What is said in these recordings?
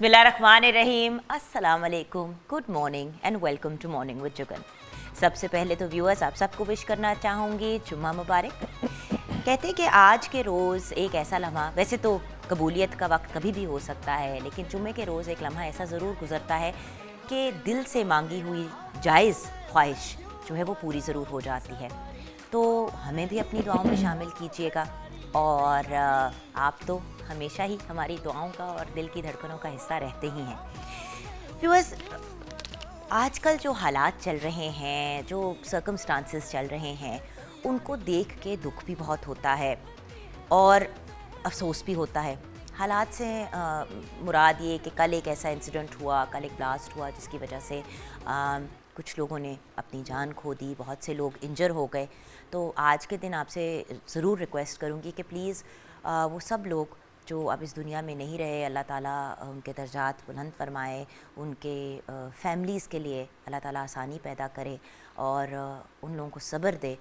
बिस्मिल्लाहिर्रहमानिर्रहीम, अस्सलाम वालेकुम, good morning and welcome to morning with Jugan. सबसे पहले तो व्यूअर्स आप सबको विश करना चाहूँगी जुम्मा मुबारक। कहते हैं कि आज के रोज़ एक ऐसा लम्हा, वैसे तो कबूलियत का वक्त कभी भी हो सकता है, लेकिन जुम्मे के रोज़ एक लम्हा ऐसा ज़रूर गुजरता है कि दिल से मांगी हुई जायज़ ख्वाहिश जो है वो पूरी ज़रूर हो जाती है। तो हमें भी अपनी दुआओं में शामिल कीजिएगा और आप तो हमेशा ही हमारी दुआओं का और दिल की धड़कनों का हिस्सा रहते ही हैं। व्यूअर्स, आजकल जो हालात चल रहे हैं, जो सर्कमस्टांसेस चल रहे हैं, उनको देख के दुख भी बहुत होता है और अफसोस भी होता है। हालात से मुराद ये कि कल एक ऐसा इंसिडेंट हुआ, कल एक ब्लास्ट हुआ जिसकी वजह से कुछ लोगों ने अपनी जान खो दी, बहुत से लोग इंजर हो गए। तो आज के दिन आपसे ज़रूर रिक्वेस्ट करूँगी कि प्लीज़ वो सब लोग जो अब इस दुनिया में नहीं रहे, अल्लाह ताला उनके दर्जात बुलंद फरमाए, उनके फैमिलीज़ के लिए अल्लाह ताला आसानी पैदा करे और उन लोगों को सब्र दे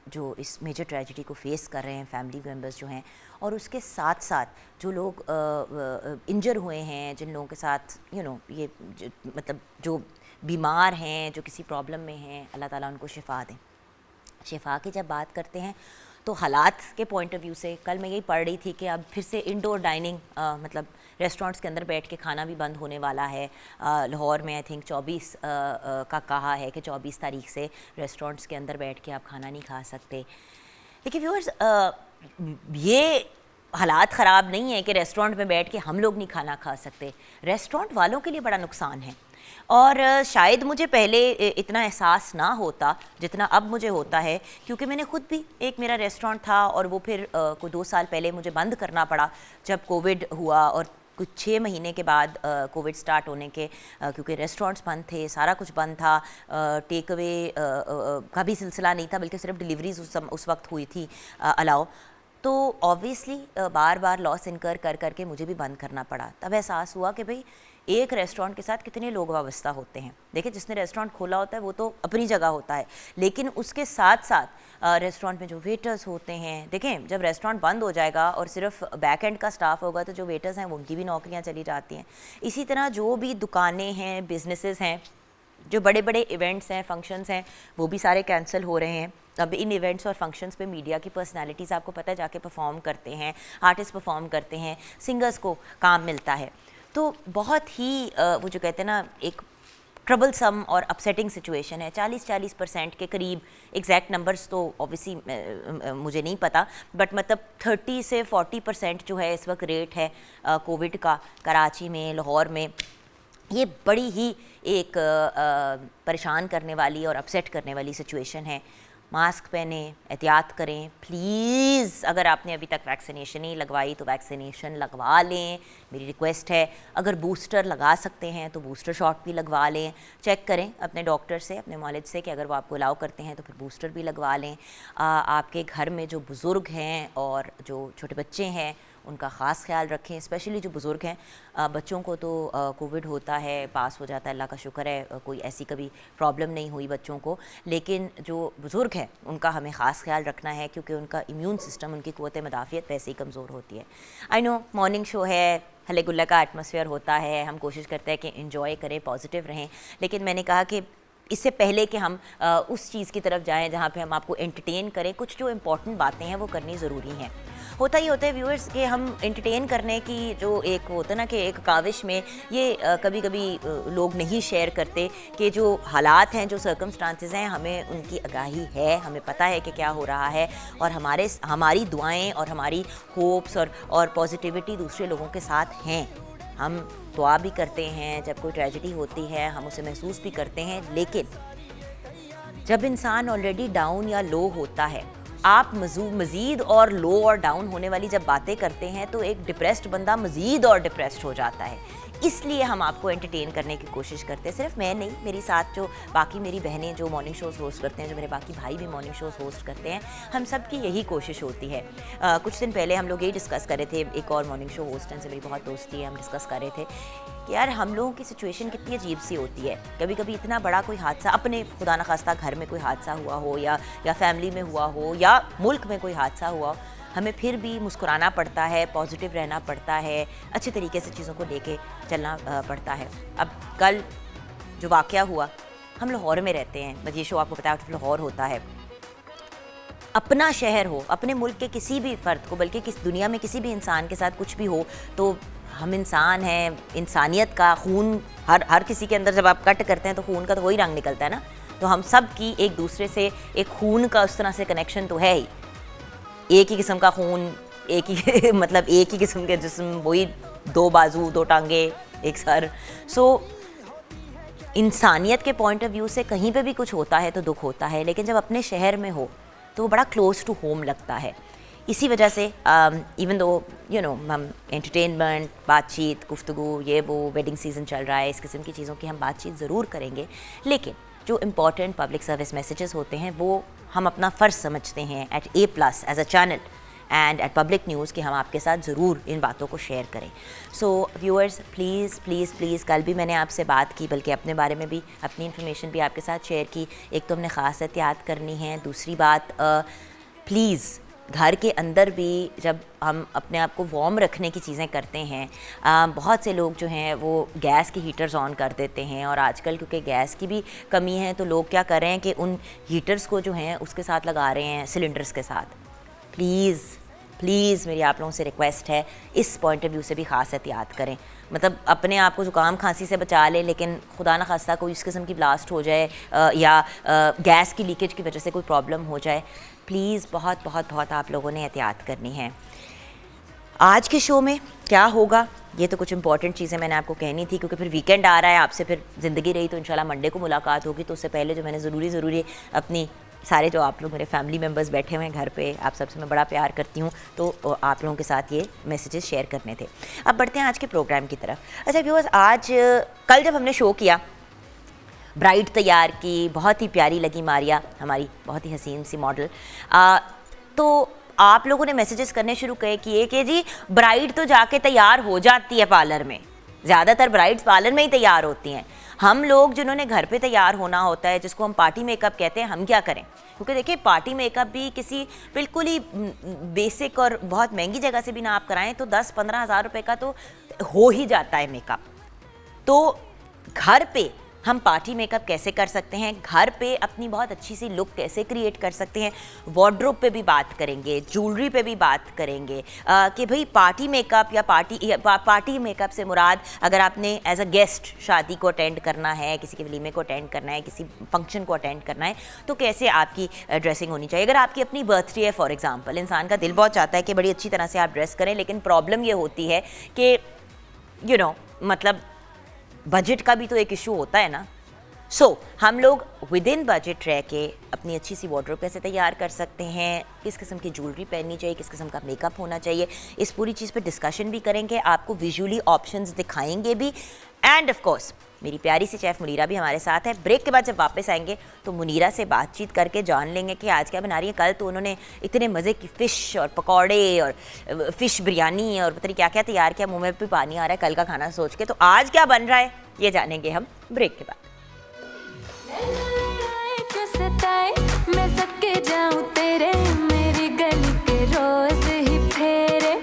जो इस मेजर ट्रेजेडी को फेस कर रहे हैं, फैमिली मेम्बर्स जो हैं। और उसके साथ साथ जो लोग इंजर हुए हैं, जिन लोगों के साथ ये मतलब जो बीमार हैं, जो किसी प्रॉब्लम में हैं, अल्लाह ताला उनको शिफ़ा दें। शिफ़ा की जब बात करते हैं तो हालात के पॉइंट ऑफ व्यू से कल मैं यही पढ़ रही थी कि अब फिर से इंडोर डाइनिंग मतलब रेस्टोरेंट्स के अंदर बैठ के खाना भी बंद होने वाला है। लाहौर में आई थिंक 24 का कहा है कि 24 तारीख से रेस्टोरेंट्स के अंदर बैठ के आप खाना नहीं खा सकते। लेकिन व्यूअर्स, ये हालात ख़राब नहीं है कि रेस्टोरेंट में बैठ के हम लोग नहीं खाना खा सकते, रेस्टोरेंट वालों के लिए बड़ा नुकसान है। और शायद मुझे पहले इतना एहसास ना होता जितना अब मुझे होता है, क्योंकि मैंने ख़ुद भी एक मेरा रेस्टोरेंट था और वो फिर कोई 2 साल पहले मुझे बंद करना पड़ा जब कोविड हुआ। और कुछ 6 महीने के बाद कोविड स्टार्ट होने के, क्योंकि रेस्टोरेंट्स बंद थे, सारा कुछ बंद था, टेक अवे का भी सिलसिला नहीं था, बल्कि सिर्फ डिलीवरीज उस वक्त हुई थी अलाउ। तो ऑब्वियसली बार बार लॉस इनकर कर करके मुझे भी बंद करना पड़ा। तब एहसास हुआ कि भाई एक रेस्टोरेंट के साथ कितने लोग वाबस्ता होते हैं। देखिए, जिसने रेस्टोरेंट खोला होता है वो तो अपनी जगह होता है, लेकिन उसके साथ साथ रेस्टोरेंट में जो वेटर्स होते हैं, देखें जब रेस्टोरेंट बंद हो जाएगा और सिर्फ बैक एंड का स्टाफ होगा तो जो वेटर्स हैं उनकी भी नौकरियां चली जाती हैं। इसी तरह जो भी दुकानें हैं, बिजनेसेस हैं, जो बड़े बड़े इवेंट्स हैं, फंक्शंस हैं, वो भी सारे कैंसिल हो रहे हैं। अब इन इवेंट्स और फंक्शंस पे मीडिया की पर्सनालिटीज़ आपको पता है जाके परफॉर्म करते हैं, आर्टिस्ट परफॉर्म करते हैं, सिंगर्स को काम मिलता है। तो बहुत ही वो जो कहते हैं ना, एक ट्रबलसम और अपसेटिंग सिचुएशन है। 40% के करीब, एग्जैक्ट नंबर्स तो ऑब्वियसली मुझे नहीं पता, बट मतलब 30 से 40% जो है इस वक्त रेट है कोविड का कराची में, लाहौर में। ये बड़ी ही एक परेशान करने वाली और अपसेट करने वाली सिचुएशन है। मास्क पहने, एहतियात करें प्लीज़। अगर आपने अभी तक वैक्सीनेशन नहीं लगवाई तो वैक्सीनेशन लगवा लें, मेरी रिक्वेस्ट है। अगर बूस्टर लगा सकते हैं तो बूस्टर शॉट भी लगवा लें। चेक करें अपने डॉक्टर से, अपने मॉलेज से कि अगर वो आपको अलाउ करते हैं तो फिर बूस्टर भी लगवा लें। आपके घर में जो बुज़ुर्ग हैं और जो छोटे बच्चे हैं उनका ख़ास ख्याल रखें, स्पेशली जो बुज़ुर्ग हैं। बच्चों को तो कोविड होता है, पास हो जाता है, अल्लाह का शुक्र है, कोई ऐसी कभी प्रॉब्लम नहीं हुई बच्चों को। लेकिन जो बुज़ुर्ग हैं उनका हमें ख़ास ख्याल रखना है, क्योंकि उनका इम्यून सिस्टम, उनकी क़ुव्वत मदाफ़ियत वैसे ही कमज़ोर होती है। आई नो मॉर्निंग शो है, हल्ले गुल्ले का एटमॉस्फेयर होता है, हम कोशिश करते हैं कि इन्जॉय करें, पॉजिटिव रहें। लेकिन मैंने कहा कि इससे पहले कि हम उस चीज़ की तरफ जाएँ जहाँ पे हम आपको एंटरटेन करें, कुछ जो इम्पॉर्टेंट बातें हैं वो करनी ज़रूरी हैं। होता ही होता है व्यूअर्स कि हम एंटरटेन करने की जो एक होता है ना कि एक काविश में ये कभी कभी लोग नहीं शेयर करते कि जो हालात हैं, जो सर्कमस्टांसेस हैं, हमें उनकी आगाही है, हमें पता है कि क्या हो रहा है। और हमारी दुआएं और हमारी होप्स और पॉजिटिविटी दूसरे लोगों के साथ हैं। हम दुआ भी करते हैं, जब कोई ट्रेजेडी होती है हम उसे महसूस भी करते हैं। लेकिन जब इंसान ऑलरेडी डाउन या लो होता है, आप मज़ीद और लो और डाउन होने वाली जब बातें करते हैं तो एक डिप्रेस्ड बंदा मज़ीद और डिप्रेस्ड हो जाता है। इसलिए हम आपको एंटरटेन करने की कोशिश करते हैं। सिर्फ मैं नहीं, मेरी साथ जो बाकी मेरी बहनें जो मॉर्निंग शोज़ होस्ट करते हैं, जो मेरे बाकी भाई भी मॉर्निंग शोज़ होस्ट करते हैं, हम सब की यही कोशिश होती है। कुछ दिन पहले हम लोग यही डिस्कस कर रहे थे, एक और मॉर्निंग शो होस्ट हैं से मेरी बहुत दोस्ती है, हम डिस्कस कर रहे थे कि यार हम लोगों की सिचुएशन कितनी अजीब सी होती है। कभी कभी इतना बड़ा कोई हादसा, अपने खुदा न खास्ता घर में कोई हादसा हुआ हो या फैमिली में हुआ हो या मुल्क में कोई हादसा हुआ हो, हमें फिर भी मुस्कुराना पड़ता है, पॉजिटिव रहना पड़ता है, अच्छे तरीके से चीज़ों को लेके चलना पड़ता है। अब कल जो वाक़या हुआ, हम लाहौर में रहते हैं, मैं ये शो आपको बताया लाहौर होता है। अपना शहर हो, अपने मुल्क के किसी भी फ़र्द को, बल्कि किस दुनिया में किसी भी इंसान के साथ कुछ भी हो, तो हम इंसान हैं, इंसानियत का खून हर किसी के अंदर जब आप कट करते हैं तो खून का तो वही रंग निकलता है ना। तो हम सब की एक दूसरे से एक खून का उस तरह से कनेक्शन तो है ही, एक ही किस्म का खून, एक ही मतलब एक ही किस्म के जिस्म, वही 2 बाजू 2 टांगे, एक सर। सो इंसानियत के पॉइंट ऑफ व्यू से कहीं पे भी कुछ होता है तो दुख होता है, लेकिन जब अपने शहर में हो तो वो बड़ा क्लोज टू होम लगता है। इसी वजह से इवन दो हम एंटरटेनमेंट, बातचीत, गुफ्तगू, ये वो, वेडिंग सीज़न चल रहा है, इस किस्म की चीज़ों की हम बातचीत ज़रूर करेंगे, लेकिन जो इम्पॉर्टेंट पब्लिक सर्विस मैसेजेस होते हैं वो हम अपना फ़र्ज़ समझते हैं at A+ as a channel and at public news कि हम आपके साथ ज़रूर इन बातों को शेयर करें। So viewers, please please please, कल भी मैंने आपसे बात की, बल्कि अपने बारे में भी, अपनी इन्फॉर्मेशन भी आपके साथ शेयर की। एक तो हमने ख़ास एहतियात करनी है, दूसरी बात प्लीज़ घर के अंदर भी जब हम अपने आप को वार्म रखने की चीज़ें करते हैं, बहुत से लोग जो हैं वो गैस के हीटर्स ऑन कर देते हैं, और आजकल क्योंकि गैस की भी कमी है तो लोग क्या कर रहे हैं कि उन हीटर्स को जो हैं उसके साथ लगा रहे हैं सिलेंडर्स के साथ। प्लीज़ प्लीज़ मेरी आप लोगों से रिक्वेस्ट है, इस पॉइंट ऑफ व्यू से भी ख़ास एहतियात करें। मतलब अपने आप को ज़ुकाम खांसी से बचा ले, लेकिन खुदा न खास्ता कोई इस किस्म की ब्लास्ट हो जाए या गैस की लीकेज की वजह से कोई प्रॉब्लम हो जाए, प्लीज़ बहुत बहुत बहुत आप लोगों ने एहतियात करनी है। आज के शो में क्या होगा, ये तो कुछ इंपॉर्टेंट चीज़ें मैंने आपको कहनी थी, क्योंकि फिर वीकेंड आ रहा है, आपसे फिर ज़िंदगी रही तो इंशाल्लाह मंडे को मुलाकात होगी। तो उससे पहले जो मैंने ज़रूरी अपनी सारे जो आप लोग मेरे फैमिली मेम्बर्स बैठे हुए हैं घर पे, आप सबसे मैं बड़ा प्यार करती हूँ, तो आप लोगों के साथ ये मैसेजेस शेयर करने थे। अब बढ़ते हैं आज के प्रोग्राम की तरफ। अच्छा व्यूअर्स, कल जब हमने शो किया, ब्राइड तैयार की, बहुत ही प्यारी लगी मारिया, हमारी बहुत ही हसीन सी मॉडल, तो आप लोगों ने मैसेजेस करने शुरू किए कि जी ब्राइड तो जाके तैयार हो जाती है पार्लर में, ज़्यादातर ब्राइड्स पार्लर में ही तैयार होती हैं। हम लोग जिन्होंने घर पे तैयार होना होता है, जिसको हम पार्टी मेकअप कहते हैं, हम क्या करें? क्योंकि देखिए पार्टी मेकअप भी किसी बिल्कुल ही बेसिक और बहुत महंगी जगह से भी ना आप कराएं तो 10-15 हज़ार रुपये का तो हो ही जाता है मेकअप। तो घर पे हम पार्टी मेकअप कैसे कर सकते हैं, घर पे अपनी बहुत अच्छी सी लुक कैसे क्रिएट कर सकते हैं, वार्डरोब पे भी बात करेंगे, ज्वेलरी पे भी बात करेंगे कि भाई पार्टी मेकअप या पार्टी मेकअप से मुराद, अगर आपने एज अ गेस्ट शादी को अटेंड करना है, किसी के वलीमे को अटेंड करना है, किसी फंक्शन को अटेंड करना है, तो कैसे आपकी ड्रेसिंग होनी चाहिए। अगर आपकी अपनी बर्थडे है फॉर एग्जाम्पल, इंसान का दिल बहुत चाहता है कि बड़ी अच्छी तरह से आप ड्रेस करें, लेकिन प्रॉब्लम ये होती है कि मतलब बजट का भी तो एक इशू होता है ना। सो हम लोग विद इन बजट रह के अपनी अच्छी सी वार्डरोब कैसे तैयार कर सकते हैं, किस किस्म की ज्वेलरी पहननी चाहिए, किस किस्म का मेकअप होना चाहिए, इस पूरी चीज़ पे डिस्कशन भी करेंगे, आपको विजुअली ऑप्शंस दिखाएंगे भी, एंड ऑफ कोर्स मेरी प्यारी सी शेफ़ मुनीरा भी हमारे साथ है। ब्रेक के बाद जब वापस आएंगे तो मुनीरा से बातचीत करके जान लेंगे कि आज क्या बना रही है। कल तो उन्होंने इतने मज़े की फ़िश और पकौड़े और फ़िश बिरयानी और पता नहीं क्या क्या तैयार किया, मुँह में भी पानी आ रहा है कल का खाना सोच के। तो आज क्या बन रहा है ये जानेंगे हम ब्रेक के बाद। मैं सके जाऊं तेरे, मेरी गली के रोज ही फेरे,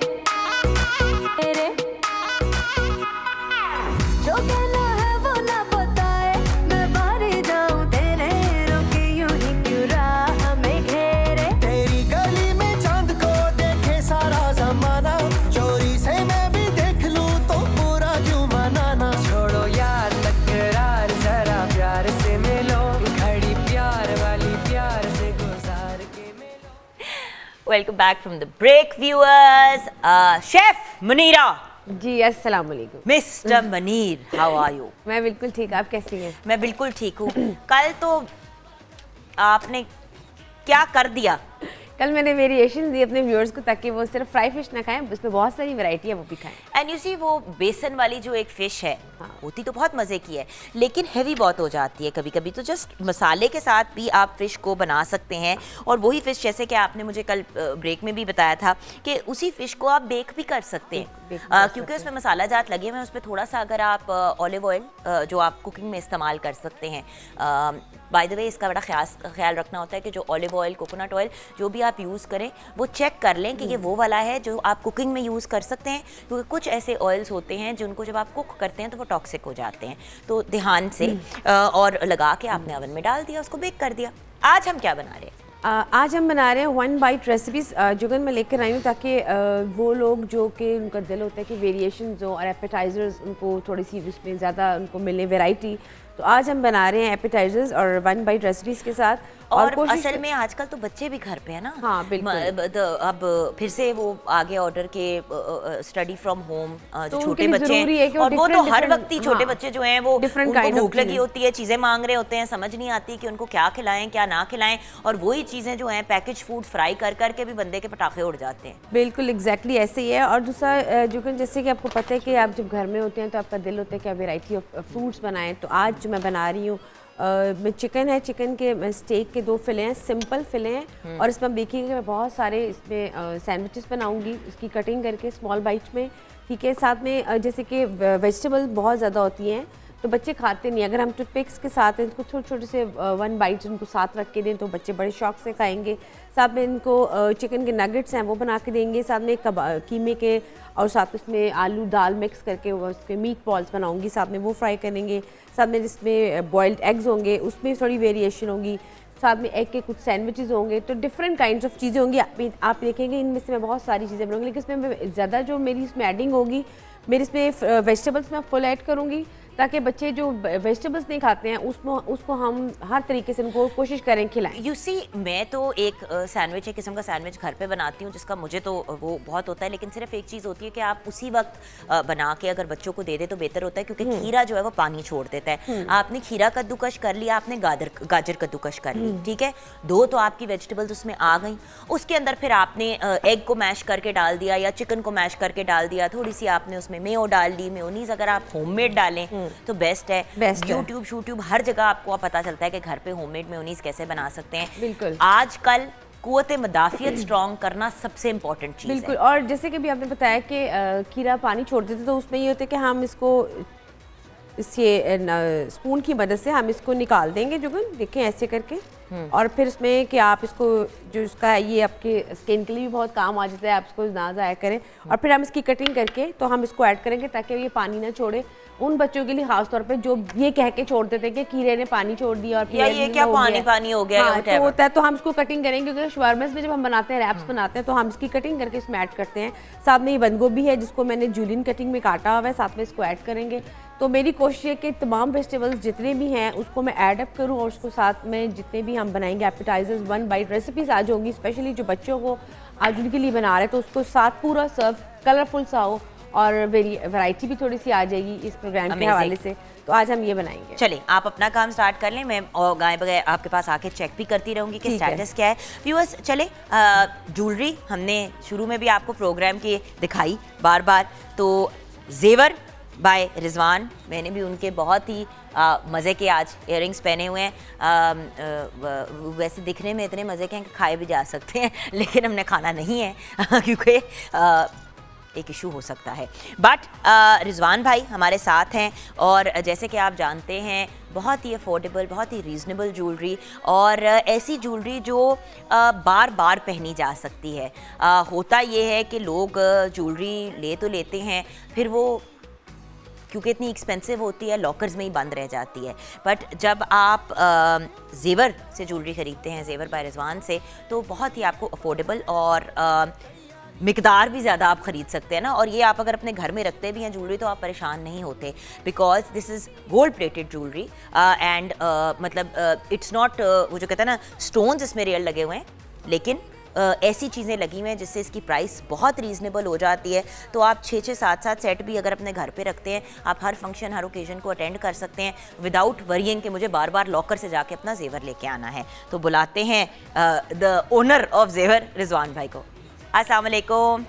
जो कहना है वो ना बताए, मैं बाहर जाऊं तेरे, रोके यूं ही क्यों राह में घेरे। तेरी गली में चांद को देखे सारा जमाना, चोरी से मैं भी देख लूं तो पूरा क्यों मनाना। छोड़ो यार तकरार, जरा प्यार से मिलो, घड़ी प्यार वाली प्यार से गुजार के मिलो। Welcome back from the break viewers. Chef Munira ji, अस्सलाम वालेकुम। Mister Munir, how are you? मैं बिल्कुल ठीक, आप कैसी हैं? मैं बिल्कुल ठीक हूँ। कल तो आपने क्या कर दिया? कल मैंने वेरिएशन दी अपने व्यूअर्स को ताकि वो सिर्फ फ्राई फिश ना खाएं, उसमें बहुत सारी वैरायटी है वो भी खाएं। एंड यू सी वो बेसन वाली जो एक फ़िश है, होती तो बहुत मज़े की है, लेकिन हैवी बहुत हो जाती है कभी कभी। तो जस्ट मसाले के साथ भी आप फ़िश को बना सकते हैं, और वही फ़िश जैसे कि आपने मुझे कल ब्रेक में भी बताया था कि उसी फ़िश को आप बेक भी कर सकते हैं, क्योंकि उसमें मसाला जात लगे हुए हैं। उस पर थोड़ा सा अगर आप ऑलिव ऑयल जो आप कुकिंग में इस्तेमाल कर सकते हैं, बाय द वे इसका बड़ा ख्याल रखना होता है कि जो ऑलिव ऑयल, कोकोनट ऑयल जो भी आप यूज़ करें वो चेक कर लें कि ये वो वाला है जो आप कुकिंग में यूज़ कर सकते हैं, क्योंकि कुछ ऐसे ऑयल्स होते हैं जिनको जब आप कुक करते हैं तो वो टॉक्सिक हो जाते हैं। तो ध्यान से और लगा के आपने ओवन में डाल दिया, उसको बेक कर दिया। आज हम क्या बना रहे हैं? आज हम बना रहे हैं 1 बाइट रेसिपीज़ जुगन मैं लेकर आई हूँ, ताकि वो लोग जो कि उनका दिल होता है कि वेरिएशंस हो और एपेटाइज़र्स उनको थोड़ी सी उसमें ज़्यादा उनको मिले वैरायटी, तो आज हम बना रहे हैं एपेटाइज़र्स और 1 बाइट रेसिपीज़ के साथ। और असल में आजकल तो बच्चे भी घर पे है ना। हाँ बिल्कुल। अब फिर से वो आगे ऑर्डर के स्टडी फ्रॉम होम जो तो छोटे बच्चे हैं, और वो तो हर वक्त ही छोटे बच्चे जो हैं वो उनको भूख लगी होती है, चीज़ें मांग रहे होते हैं, समझ नहीं आती कि उनको क्या खिलाएं क्या ना खिलाएं, और वही चीज़ें जो हैं पैकेज फूड फ्राई कर करके भी बंदे के पटाखे उड़ जाते हैं। बिल्कुल एग्जैक्टली ऐसे ही है। और दूसरा जुगन, जैसे कि आपको पता है कि आप जब घर में होते हैं तो आपका दिल होता है कि आप वेराइटी ऑफ फ्रूट्स बनाएं, तो आज जो मैं बना रही हूँ में चिकन है, चिकन के स्टेक के 2 फिले हैं, सिंपल फिले हैं, और इसमें आप देखिएगा मैं बहुत सारे इसमें सैंडविचेस बनाऊंगी उसकी कटिंग करके स्मॉल बाइट्स में, ठीक है। साथ में जैसे कि वेजिटेबल बहुत ज़्यादा होती हैं तो बच्चे खाते नहीं, अगर हम टूथपिक्स के साथ इनको छोटे छोटे से 1 बाइट्स उनको साथ रख के दें तो बच्चे बड़े शौक से खाएंगे। साथ में इनको चिकन के नगेट्स हैं वो बना के देंगे, साथ में कीमे के, और साथ में इसमें आलू दाल मिक्स करके उसके मीट बॉल्स बनाऊंगी, साथ में वो फ्राई करेंगे। साथ में जिसमें बॉइल्ड एग्स होंगे उसमें थोड़ी वेरिएशन होगी, साथ में एग के कुछ सैंडविचेस होंगे, तो डिफरेंट काइंड्स ऑफ चीज़ें होंगी। आप देखेंगे इनमें से मैं बहुत सारी चीज़ें बनाऊंगी, लेकिन इसमें ज़्यादा जो मेरी इसमें एडिंग होगी, मेरे इसमें वेजिटेबल्स मैं फुल ऐड करूँगी, ताकि बच्चे जो वेजिटेबल्स नहीं खाते हैं उसको हम हर तरीके से उनको कोशिश करें खिलाएं। यू सी, मैं तो एक सैंडविच, एक किस्म का सैंडविच घर पे बनाती हूँ जिसका मुझे तो वो बहुत होता है, लेकिन सिर्फ एक चीज़ होती है कि आप उसी वक्त बना के अगर बच्चों को दे दे तो बेहतर होता है, क्योंकि खीरा जो है वो पानी छोड़ देता है। आपने खीरा कद्दूकश कर लिया, आपने गाजर कद्दूकश कर ली, ठीक है, 2 तो आपकी वेजिटेबल्स उसमें आ गई। उसके अंदर फिर आपने एग को मैश करके डाल दिया या चिकन को मैश करके डाल दिया, थोड़ी सी आपने उसमें मेयो डाल दी, मेयोनीज अगर आप होममेड डालें तो बेस्ट है। यूट्यूब हर जगह आपको पता चलता है कि घर पे होममेड मेयोनीज कैसे बना सकते हैं। बिल्कुल आजकल कुव्वत मदाफियत स्ट्रॉन्ग करना सबसे इम्पोर्टेंट चीज़ है। बिल्कुल। और जैसे कि भी आपने बताया कि खीरा पानी छोड़ देते तो उसमें ये होता है कि हम इसको स्पून की मदद से हम इसको निकाल देंगे, जो देखें ऐसे करके, और फिर इसमें कि आप इसको जो इसका है ये आपके स्किन के लिए भी बहुत काम आ जाता है, आप इसको ना ज़ाया करें, और फिर हम इसकी कटिंग करके तो हम इसको ऐड करेंगे ताकि ये पानी ना छोड़े। उन बच्चों के लिए खास तौर पे जो ये कह के छोड़ देते हैं कि खीरे ने पानी छोड़ दिया और ये क्या पानी हो गया, हाँ, तो होता है, तो हम इसको कटिंग करेंगे, क्योंकि शवारमेस में जब हम बनाते हैं, रैप्स बनाते हैं, तो हम इसकी कटिंग करके इसमें ऐड करते हैं। साथ में ये बंद गोभी है जिसको मैंने जूलियन कटिंग में काटा हुआ है, साथ में इसको ऐड करेंगे। तो मेरी कोशिश है कि तमाम वेजिटेबल्स जितने भी हैं उसको मैं ऐड अप करूँ, और उसको साथ में जितने भी हम बनाएंगे एपेटाइजर्स 1 बाइट रेसिपीज़ आज होंगी, स्पेशली जो बच्चों को आज उनके लिए बना रहे हैं, तो उसको साथ पूरा सर्व कलरफुल सा हो और वैरायटी भी थोड़ी सी आ जाएगी इस प्रोग्राम के हवाले से। तो आज हम ये बनाएंगे। चलिए आप अपना काम स्टार्ट कर लें, मैं और गाय बगैर आपके पास आके चेक भी करती रहूँगी कि स्टेटस क्या है। व्यूअर्स चले, ज्वेलरी हमने शुरू में भी आपको प्रोग्राम की दिखाई बार बार, तो जेवर बाय रिजवान, मैंने भी उनके बहुत ही मज़े के आज इयररिंग्स पहने हुए हैं। वैसे दिखने में इतने मज़े के हैं कि खाए भी जा सकते हैं, लेकिन हमने खाना नहीं है क्योंकि एक इशू हो सकता है। बट रिजवान भाई हमारे साथ हैं, और जैसे कि आप जानते हैं बहुत ही अफोर्डेबल, बहुत ही रीज़नेबल ज्वेलरी, और ऐसी ज्वेलरी जो बार बार पहनी जा सकती है। होता ये है कि लोग ज्वेलरी ले तो लेते हैं, फिर वो क्योंकि इतनी एक्सपेंसिव होती है लॉकर्स में ही बंद रह जाती है, बट जब आप जेवर से ज्वेलरी ख़रीदते हैं, जेवर बाय रिजवान से, तो बहुत ही आपको अफोर्डेबल और मिकदार भी ज़्यादा आप ख़रीद सकते हैं ना। और ये आप अगर अपने घर में रखते भी हैं ज्वेलरी तो आप परेशान नहीं होते, because this is gold plated jewellery and मतलब इट्स नॉट वो जो कहते हैं ना स्टोन्स इसमें रियल लगे हुए हैं, लेकिन ऐसी चीज़ें लगी हुई हैं जिससे इसकी प्राइस बहुत रीज़नेबल हो जाती है। तो आप 6-6, 7-7 सेट भी अगर अपने घर पे रखते हैं, आप हर फंक्शन, हर ओकेजन को अटेंड कर सकते हैं विदाउट वरीइंग कि मुझे बार बार लॉकर से जाके अपना जेवर लेके आना है। तो बुलाते हैं द ओनर ऑफ जेवर रिजवान भाई को। अस्सलाम वालेकुम।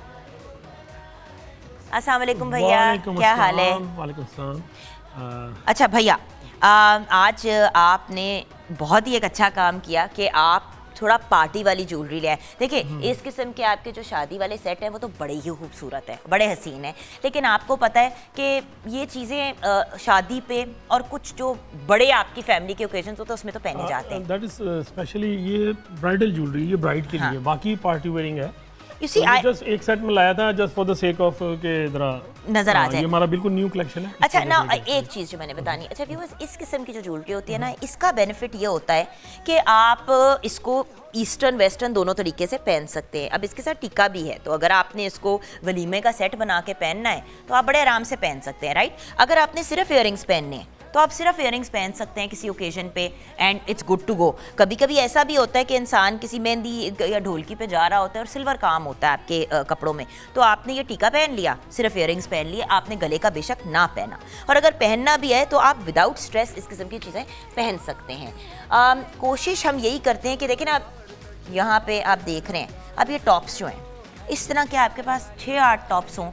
अस्सलाम वालेकुम भैया, क्या हाल है? वालेकुम सलाम। अच्छा भैया, आज आपने बहुत ही एक अच्छा काम किया कि आप थोड़ा पार्टी वाली ज्वेलरी लिया है। देखिए इस किस्म के आपके जो शादी वाले सेट हैं वो तो बड़े ही खूबसूरत है, बड़े हसीन है, लेकिन आपको पता है कि ये चीज़ें शादी पे और कुछ जो बड़े आपकी फैमिली के ओकेजन हो तो उसमें तो पहने जाते हैं। दैट इज स्पेशली ये ब्राइडल ज्वेलरी, ये ब्राइड के लिए, बाकी पार्टी वेयरिंग है। You see, जस्ट एक सेट में लाया था just for the sake of के जरा नजर आ जाए। ये हमारा बिल्कुल न्यू कलेक्शन है। अच्छा ना, एक चीज़ जो मैंने बतानी, अच्छा व्यूअर्स, इस किस्म की जो ज्वेलरी होती है ना, इसका बेनिफिट ये होता है कि आप इसको ईस्टर्न वेस्टर्न दोनों तरीके से पहन सकते हैं। अब इसके साथ टिक्का भी है, तो अगर आपने इसको वलीमे का सेट बना के पहनना है तो आप बड़े आराम से पहन सकते हैं, राइट। अगर आपने सिर्फ इयररिंग्स पहनने हैं तो आप सिर्फ इयररिंग्स पहन सकते हैं किसी ओकेजन पे and it's good to go. कभी कभी ऐसा भी होता है कि इंसान किसी मेहंदी या ढोलकी पे जा रहा होता है और सिल्वर काम होता है आपके कपड़ों में, तो आपने ये टीका पहन लिया, सिर्फ इयररिंग्स पहन लिए, आपने गले का बेशक ना पहना, और अगर पहनना भी है तो आप विदाउट स्ट्रेस इस किस्म की चीज़ें पहन सकते हैं। कोशिश हम यही करते हैं कि देखें ना, यहाँ पे आप देख रहे हैं अब ये टॉप्स जो हैं, इस तरह के आपके पास 6-8 टॉप्स हों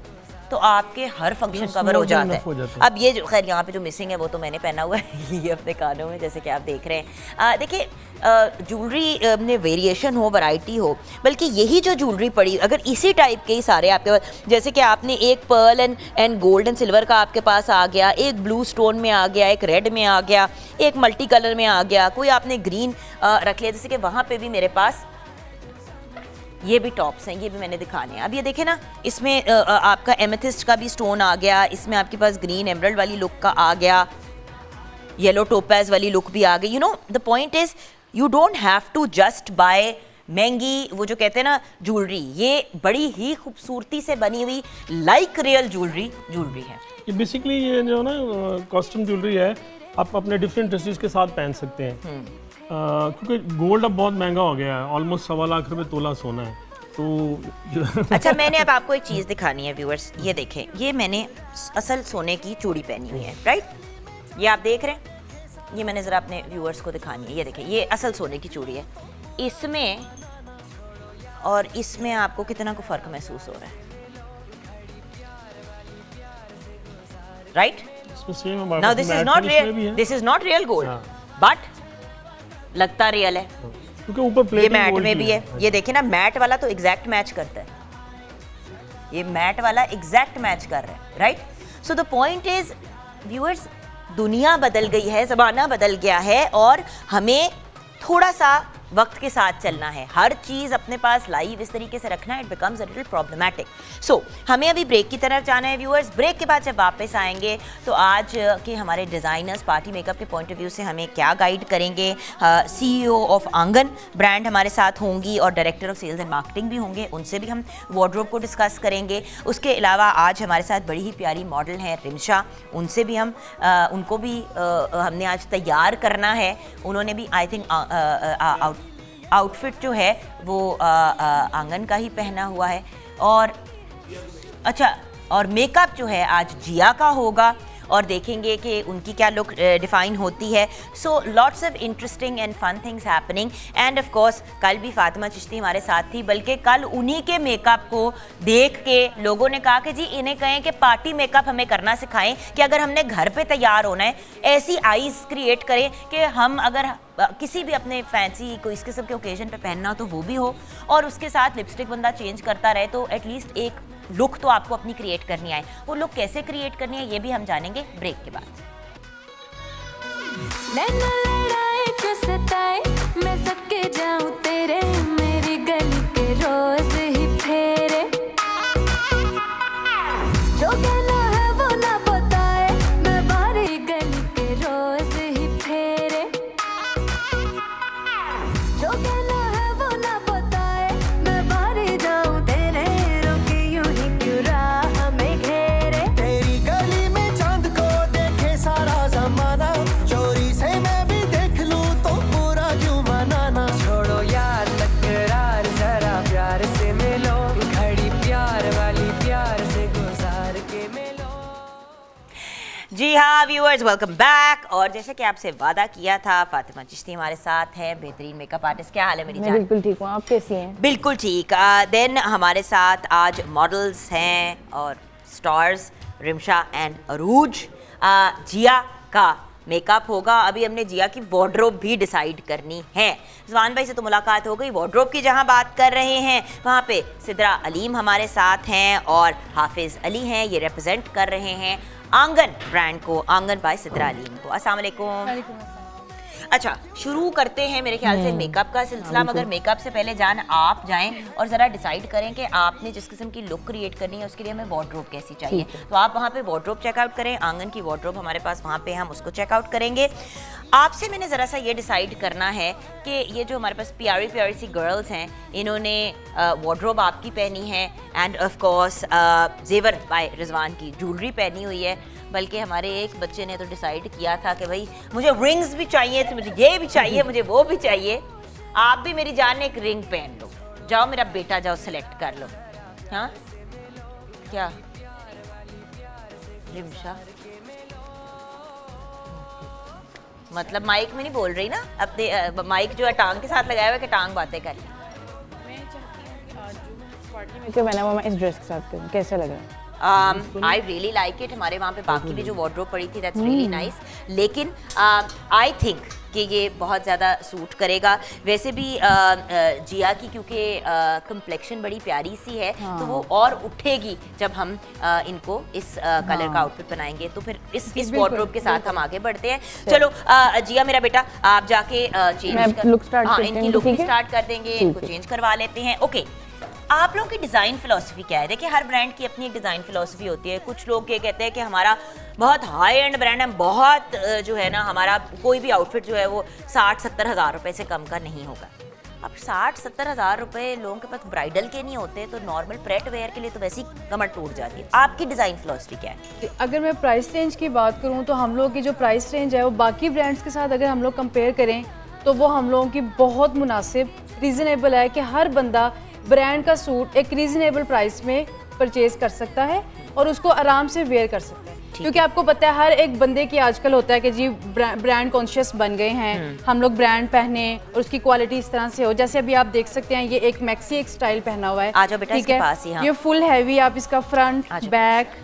तो आपके हर फंक्शन कवर हो जाता है। अब ये जो खैर यहाँ पे जो मिसिंग है वो तो मैंने पहना हुआ है ये अपने कानों में, जैसे कि आप देख रहे हैं। देखिए ज्वेलरी में वेरिएशन हो, वैरायटी हो, बल्कि यही जो ज्वेलरी पड़ी, अगर इसी टाइप के ही सारे आपके पास, जैसे कि आपने एक Perl and gold and silver का आपके पास आ गया, एक ब्लू स्टोन में आ गया, एक रेड में आ गया, एक मल्टी कलर में आ गया, कोई आपने ग्रीन रख लिया, जैसे कि वहाँ पे भी मेरे पास ये भी टॉप्स हैं, ये भी मैंने दिखाने हैं। अब ये देखें ना, इसमें आपका एमेथिस्ट का भी स्टोन आ गया, इसमें आपके पास ग्रीन एमरल्ड वाली लुक का आ गया, येलो टोपैज वाली लुक भी आ गई। You know the point is you don't have to just buy महंगी, वो जो कहते हैं ना ज्वेलरी, ये बड़ी ही खूबसूरती से बनी हुई लाइक रियल ज्वेलरी है। ये बेसिकली ये जो ना कॉस्ट्यूम ज्वेलरी है, आप अपने डिफरेंट ड्रेसेस के साथ पहन सकते हैं। क्योंकि गोल्ड अब बहुत महंगा हो गया है, ऑलमोस्ट 1.25 लाख रुपए तोला सोना है, तो अच्छा मैंने अब आपको एक चीज़ दिखानी है व्यूअर्स, ये देखें, ये मैंने असल सोने की चूड़ी पहनी हुई है, राइट, ये आप देख रहे हैं, ये मैंने ज़रा अपने व्यूअर्स को दिखानी है। ये देखें, ये असल सोने की चूड़ी है, इसमें और इसमें आपको कितना को फ़र्क महसूस हो रहा है, right. Now this is not real gold, but लगता रियल है क्योंकि ऊपर ये मैट में भी है। ये देखिए ना, मैट वाला तो एग्जैक्ट मैच करता है, ये मैट वाला एग्जैक्ट मैच कर रहा है, right. So the point is viewers, दुनिया बदल गई है, ज़माना बदल गया है, और हमें थोड़ा सा वक्त के साथ चलना है, हर चीज़ अपने पास लाइव इस तरीके से रखना, it becomes a little problematic. So हमें अभी ब्रेक की तरफ जाना है व्यूअर्स। ब्रेक के बाद जब वापस आएंगे तो आज के हमारे डिज़ाइनर्स पार्टी मेकअप के पॉइंट ऑफ व्यू से हमें क्या गाइड करेंगे, CEO ऑफ आंगन ब्रांड हमारे साथ होंगी और director of sales and marketing भी होंगे, उनसे भी हम वार्डरोब को डिस्कस करेंगे। उसके अलावा आज हमारे साथ बड़ी ही प्यारी मॉडल हैं रिमशा, उनसे भी हम उनको भी हमने आज तैयार करना है। उन्होंने भी आई थिंक आउटफिट जो है वो आंगन का ही पहना हुआ है, और अच्छा, और मेकअप जो है आज जिया का होगा, और देखेंगे कि उनकी क्या लुक डिफाइन होती है। So lots of interesting and fun things happening, and of course कल भी फातिमा चिश्ती हमारे साथ थी, बल्कि कल उन्हीं के मेकअप को देख के लोगों ने कहा कि जी इन्हें कहें कि पार्टी मेकअप हमें करना सिखाएं, कि अगर हमने घर पे तैयार होना है ऐसी आईज क्रिएट करें कि हम अगर किसी भी अपने फैंसी कोई इस किस्म के ओकेजन पे पहनना हो तो वो भी हो, और उसके साथ लिपस्टिक बंदा चेंज करता रहे, तो एटलीस्ट एक लुक तो आपको अपनी क्रिएट करनी आए। वो लुक कैसे क्रिएट करनी है ये भी हम जानेंगे ब्रेक के बाद। मैं सबके जाऊं तेरे, मेरी गली के रोज ही फेरे, जो कहना है वो ना बताए, मैं बारी गली के रोज ही फेरे, जो कहना है वो ना बताए, मैं बारी जाऊं तेरे, रोके यूं ही क्यों राह में घेरे, तेरी गली में चांद को देखे सारा जमाना, चोरी से मैं भी देख लूं तो पूरा क्यों मनाना, छोड़ो यार तकरार, जरा प्यार से मिलो, घड़ी प्यार वाली प्यार से गुजार के मिलो। जी हाँ व्यूअर्स, वेलकम बैक। और जैसे कि आपसे वादा किया था, फातिमा चिश्ती हमारे साथ है, बेहतरीन मेकअप आर्टिस्ट। क्या हाल है मेरी जान? बिल्कुल ठीक हूँ, आप कैसी हैं? बिल्कुल ठीक। देन हमारे साथ आज मॉडल्स हैं और स्टार्स रिमशा एंड अरूज। जिया का मेकअप होगा, अभी हमने जिया की वार्डरोब भी डिसाइड करनी है। रिजवान भाई से तो मुलाकात हो गई, वार्डरोब की जहां बात कर रहे हैं वहां पे सिद्रा अलीम हमारे साथ हैं और हाफिज अली हैं, ये रिप्रेजेंट कर रहे हैं आंगन ब्रांड को, आंगन बाय सिद्रा अलीम को। अस्सलाम वालेकुम। अच्छा, शुरू करते हैं मेरे ख्याल से मेकअप का सिलसिला, मगर मेकअप से पहले जान आप जाएं और ज़रा डिसाइड करें कि आपने जिस किस्म की लुक क्रिएट करनी है उसके लिए हमें वार्डरोब कैसी चाहिए। तो आप वहाँ पे वार्डरोब चेकआउट करें, आंगन की वार्डरोब हमारे पास वहाँ पे, हम उसको चेकआउट करेंगे। आपसे मैंने ज़रा सा ये डिसाइड करना है कि ये जो हमारे पास प्यारी प्यारी सी गर्ल्स हैं, इन्होंने वार्डरोब आपकी पहनी है एंड ऑफ कोर्स जेवर बाय रिजवान की ज्वेलरी पहनी हुई है, बल्कि हमारे एक बच्चे ने तो डिसाइड किया था कि भाई मुझे रिंग्स भी चाहिए थे, मुझे ये भी चाहिए, मुझे वो भी चाहिए। आप भी मेरी जान एक रिंग पहन लो, जाओ मेरा बेटा, जाओ सिलेक्ट कर लो। हाँ क्या रिमशा, मतलब माइक में नहीं बोल रही ना, अपने माइक जो है टांग के साथ लगाया हुआ है कि टांग बातें कर। मैं चाहती हूँ कि आज जो पार्टी में क्यों बना हुआ मैं इस ड्रेस के साथ करूँ, कैसा लग रहा है? I really like it. हमारे वहाँ पे बाकी भी जो वार्डरोब पड़ी थी दैट्स रियली नाइस, लेकिन आई थिंक कि ये बहुत ज़्यादा सूट करेगा। वैसे भी जिया की क्योंकि कम्प्लेक्शन बड़ी प्यारी सी है, तो वो और उठेगी जब हम इनको इस कलर का आउटफिट बनाएंगे, तो फिर इस वार्डरोब के साथ हम आगे बढ़ते हैं। चलो जिया मेरा बेटा, आप जाके चेंज लुक स्टार्ट करते इनकी हैं, लुक ठीक है? स्टार्ट कर देंगे, इनको चेंज करवा लेते हैं। ओके, आप लोगों की डिज़ाइन फिलॉसफी क्या है? देखिए, हर ब्रांड की अपनी एक डिज़ाइन फिलॉसफी होती है। कुछ लोग ये कहते हैं कि हमारा बहुत हाई एंड ब्रांड है, बहुत जो है ना, हमारा कोई भी आउटफिट जो है वो 60-70 हज़ार रुपए से कम का नहीं होगा। अब 60-70 हज़ार रुपए लोगों के पास ब्राइडल के नहीं होते, तो नॉर्मल प्रेट वेयर के लिए तो वैसे ही कमर टूट जाती है। आपकी डिज़ाइन फिलॉसफी क्या है? अगर मैं प्राइस रेंज की बात करूँ तो हम लोग की जो प्राइस रेंज है वो बाकी ब्रांड्स के साथ अगर हम लोग कंपेयर करें तो वो हम लोगों की बहुत मुनासिब, रीज़नेबल है कि हर बंदा ब्रांड का सूट एक रीज़नेबल प्राइस में परचेज कर सकता है और उसको आराम से वेयर कर सकता है। क्योंकि आपको पता है हर एक बंदे की आजकल होता है कि जी ब्रांड कॉन्शियस बन गए हैं, हम लोग ब्रांड पहने और उसकी क्वालिटी इस तरह से हो। जैसे अभी आप देख सकते हैं ये एक मैक्सी एक स्टाइल पहना हुआ है, आ जाओ बेटा, इसके पास ही। हाँ, ये फुल हैवी, आप इसका फ्रंट बैक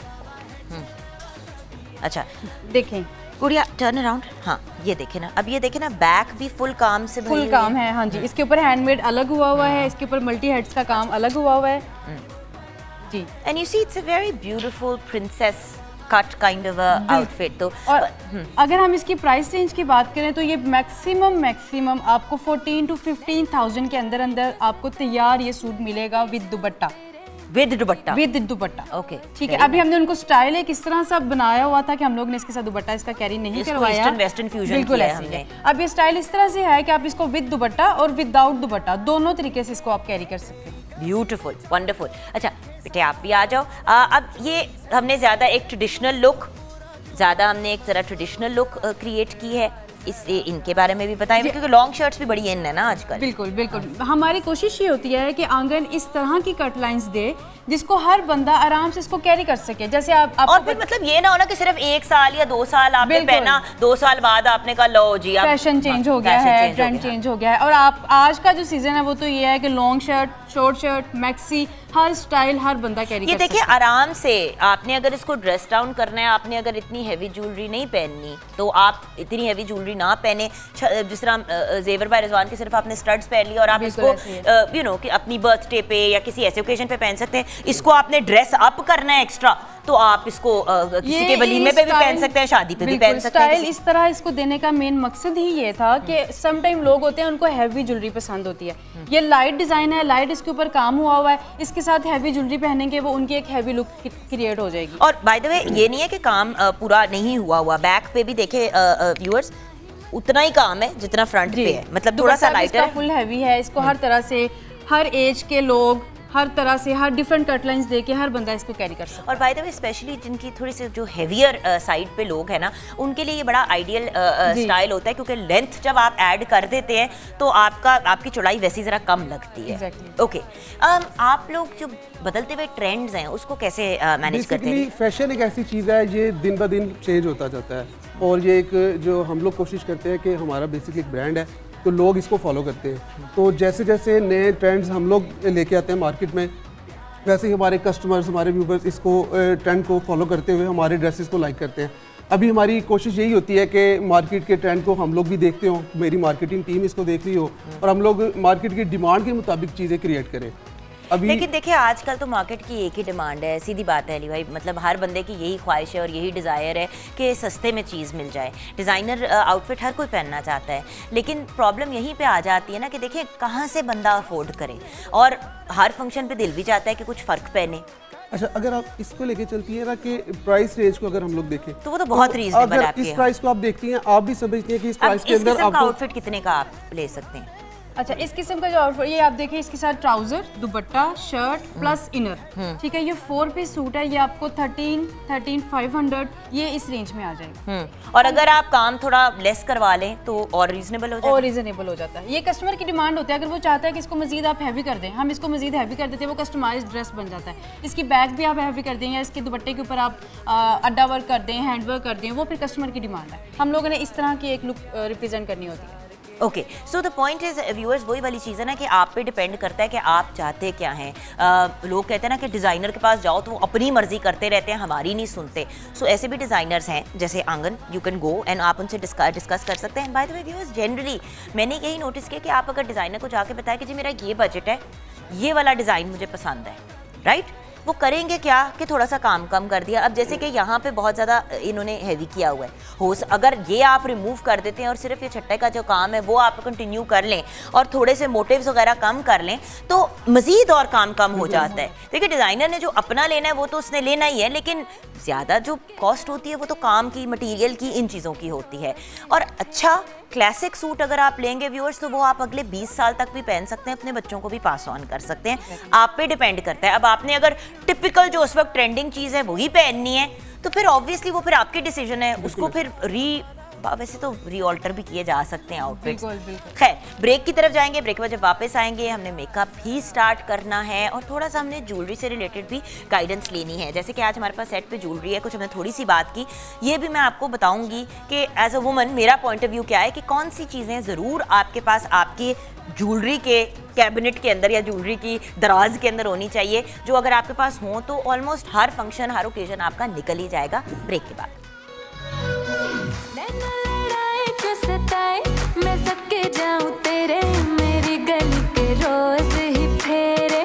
अच्छा देखें, गुड़िया टर्न अराउंड। हाँ, ये देखे ना, अब ये देखे ना, बैक भी फुल काम से भरी फुल हुई काम है। हाँ जी, इसके ऊपर हैंडमेड अलग हुआ है, इसके ऊपर मल्टी हेड्स का काम अलग हुआ है जी। And you see it's a very beautiful princess cut kind of outfit. तो और अगर हम इसकी प्राइस रेंज की बात करें तो ये मैक्सिमम आपको 14 to 15,000 के अंदर अंदर आपको तैयार ये सूट मिलेगा with dupatta. With dupatta okay, ठीक है। अभी हमने उनको स्टाइल एक इस तरह सा बनाया हुआ था कि हम लोग ने इसके साथ दुपट्टा इसका कैरी नहीं करवाया, वेस्टर्न फ्यूजन बिल्कुल किया ऐसे हमने। ही है। अब ये स्टाइल इस तरह से है कि आप इसको विद दुपट्टा और विदाउट दुपट्टा दोनों तरीके से इसको आप कैरी कर सकते हैं। Beautiful, wonderful. अच्छा बेटे, आप भी आ जाओ। अब ये हमने ज़्यादा एक ट्रेडिशनल लुक क्रिएट की है, इससे इनके बारे में भी बताएं, क्योंकि लॉन्ग शर्ट्स भी बड़ी इन है ना आजकल। बिल्कुल हमारी कोशिश ये होती है कि आंगन इस तरह की कट लाइंस दे जिसको हर बंदा आराम से इसको कैरी कर सके। जैसे आप और फिर मतलब ये ना होना कि सिर्फ 1 साल या 2 साल आपने पहना, 2 साल बाद आपने कहा लो जी अब फैशन चेंज हो गया है, ट्रेंड चेंज हो गया है। और आप आज का जो सीजन है वो तो ये है कि long shirt, short shirt, maxi, हर स्टाइल हर बंदा कैरी कर सकता है। ये देखिए, आराम से आपने अगर इसको ड्रेस डाउन करना है, आपने अगर इतनी हैवी ज्वेलरी नहीं पहननी तो आप इतनी हैवी ज्वेलरी ना पहने। जिस तरह जेवर बाय रिजवान के सिर्फ आपने स्टड्स पहन लिया और आप इसको यू नो कि अपनी बर्थडे पे या किसी ऐसे ओकेजन पे पहन सकते हैं। इसको आपने ड्रेस अप करना है एक्स्ट्रा तो आप इसको किसी के वलीमे पे भी पहन सकते हैं, शादी पे भी पहन सकते हैं। स्टाइल इस तरह इसको देने का मेन मकसद ही ये था कि सम टाइम लोग होते हैं उनको हैवी ज्वेलरी पसंद होती है। ये लाइट डिजाइन है, लाइट इसके ऊपर काम हुआ है, इसके साथ हैवी ज्वेलरी पहनेंगे वो उनकी एक हैवी लुक क्रिएट हो जाएगी। और बाय द वे ये नहीं है कि काम पूरा नहीं हुआ, बैक पे भी देखे व्यूअर्स उतना ही काम है जितना फ्रंट पे है, मतलब थोड़ा सा लाइटर है, फुल हैवी है। इसको हर तरह से हर एज के लोग हर तरह से हर डिफरेंट कटलाइंस देके हर बंदा इसको कैरी कर सकता है। और बाय द वे स्पेशली जिनकी थोड़ी सी जो हेवियर साइड पे लोग हैं ना, उनके लिए ये बड़ा आइडियल स्टाइल होता है, क्योंकि लेंथ जब आप ऐड कर देते हैं तो आपकी चौड़ाई वैसी ज़रा कम लगती है। Exactly. ओके, आप लोग जो बदलते हुए ट्रेंड्स हैं उसको कैसे मैनेज करते हैं? फैशन एक ऐसी चीज़ है, ये दिन ब दिन चेंज होता जाता है और ये एक जो हम लोग कोशिश करते हैं कि हमारा बेसिकली एक ब्रांड है तो लोग इसको फॉलो करते हैं। तो जैसे जैसे नए ट्रेंड्स हम लोग लेके आते हैं मार्केट में, वैसे ही हमारे कस्टमर्स, हमारे व्यूवर्स इसको ट्रेंड को फॉलो करते हुए हमारे ड्रेसेस को लाइक करते हैं। अभी हमारी कोशिश यही होती है कि मार्केट के ट्रेंड को हम लोग भी देखते हो, मेरी मार्केटिंग टीम इसको देख रही हो और हम लोग मार्केट की डिमांड के मुताबिक चीज़ें क्रिएट करें। अभी लेकिन देखिए आजकल तो मार्केट की एक ही डिमांड है, सीधी बात है अली भाई, मतलब हर बंदे की यही ख्वाहिश है और यही डिज़ायर है कि सस्ते में चीज़ मिल जाए। डिज़ाइनर आउटफिट हर कोई पहनना चाहता है, लेकिन प्रॉब्लम यहीं पे आ जाती है ना कि देखिए कहाँ से बंदा अफोर्ड करे, और हर फंक्शन पे दिल भी चाहता है कि कुछ फ़र्क पहने। अच्छा, अगर आप इसको लेके चलती है ना कि प्राइस रेंज को अगर हम लोग देखें तो वो तो बहुत रीजनेबल है अगर आपके इस यहाँ। प्राइस को आप देखती हैं, आप भी समझती हैं कि इस अब प्राइस के इस अंदर किस्म का आपको आउटफिट कितने का आप ले सकते हैं? अच्छा, इस किस्म का जो आउटफिट ये आप देखिए, इसके साथ ट्राउजर, दुपट्टा, शर्ट प्लस इनर, ठीक है, ये 4 पीस सूट है, ये आपको 13,500 ये इस रेंज में आ जाएगा। और अगर आप काम थोड़ा लेस करवा लें तो और रीजनेबल हो जाएगा। और रीजनेबल हो जाता है। ये कस्टमर की डिमांड होती है, अगर वो चाहता है कि इसको मजीद आप हैवी कर दें, हम इसको मजीद हैवी कर देते हैं, वो कस्टमाइज ड्रेस बन जाता है। इसकी बैक भी आप हैवी कर दें या इसके दुपट्टे के ऊपर आप अड्डा वर्क कर दें, हैंड वर्क कर दें, वो फिर कस्टमर की डिमांड है। हम लोगों ने इस तरह की एक लुक रिप्रेजेंट करनी होती है। Okay, so the point is viewers, वही वाली चीज़ है ना कि आप पे डिपेंड करता है कि आप चाहते क्या हैं। लोग कहते हैं ना कि डिज़ाइनर के पास जाओ तो वो अपनी मर्जी करते रहते हैं, हमारी नहीं सुनते। सो ऐसे भी डिज़ाइनर्स हैं जैसे आंगन, यू कैन गो एंड आप उनसे डिस्कस कर सकते हैं। By the way viewers, generally मैंने यही नोटिस किया कि आप अगर डिज़ाइनर को जाके बताएं कि जी मेरा ये बजट है, ये वाला डिज़ाइन मुझे पसंद है, राइट, वो करेंगे क्या कि थोड़ा सा काम कम कर दिया। अब जैसे कि यहाँ पे बहुत ज़्यादा इन्होंने हैवी किया हुआ है, अगर ये आप रिमूव कर देते हैं और सिर्फ ये छट्टे का जो काम है वो आप कंटिन्यू कर लें और थोड़े से मोटिव्स वगैरह कम कर लें तो मज़ीद और काम कम हो जाता है। देखिए डिज़ाइनर ने जो अपना लेना है वो तो उसने लेना ही है, लेकिन ज़्यादा जो कॉस्ट होती है वो तो काम की, मटीरियल की, इन चीज़ों की होती है। और अच्छा क्लासिक सूट अगर आप लेंगे व्यूअर्स तो वो आप अगले 20 साल तक भी पहन सकते हैं, अपने बच्चों को भी पास ऑन कर सकते हैं। आप पे डिपेंड करता है। अब आपने अगर टिपिकल जो उस वक्त ट्रेंडिंग चीज़ है वही पहननी है तो फिर ऑब्वियसली वो फिर आपकी डिसीजन है, उसको फिर वैसे तो रीऑल्टर भी किए जा सकते हैं आउटफिट्स। खैर, ब्रेक की तरफ जाएंगे। ब्रेक के बाद जब वापस आएंगे हमने मेकअप भी स्टार्ट करना है और थोड़ा सा हमने ज्वेलरी से रिलेटेड भी गाइडेंस लेनी है। जैसे कि आज हमारे पास सेट पे ज्वेलरी है, कुछ हमने थोड़ी सी बात की, ये भी मैं आपको बताऊंगी कि एज अ वुमन मेरा पॉइंट ऑफ व्यू क्या है कि कौन सी चीज़ें ज़रूर आपके पास आपके ज्वेलरी के कैबिनेट के अंदर या ज्वेलरी की दराज के अंदर होनी चाहिए, जो अगर आपके पास हो तो ऑलमोस्ट हर फंक्शन, हर ओकेजन आपका निकल ही जाएगा। ब्रेक के बाद मैं सके जाऊं तेरे, मेरी गली के रोज ही फेरे।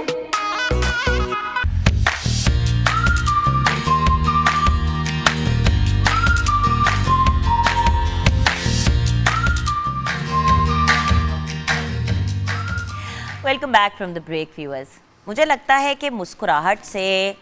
Welcome back from the break viewers. मुझे लगता है कि मुस्कुराहट से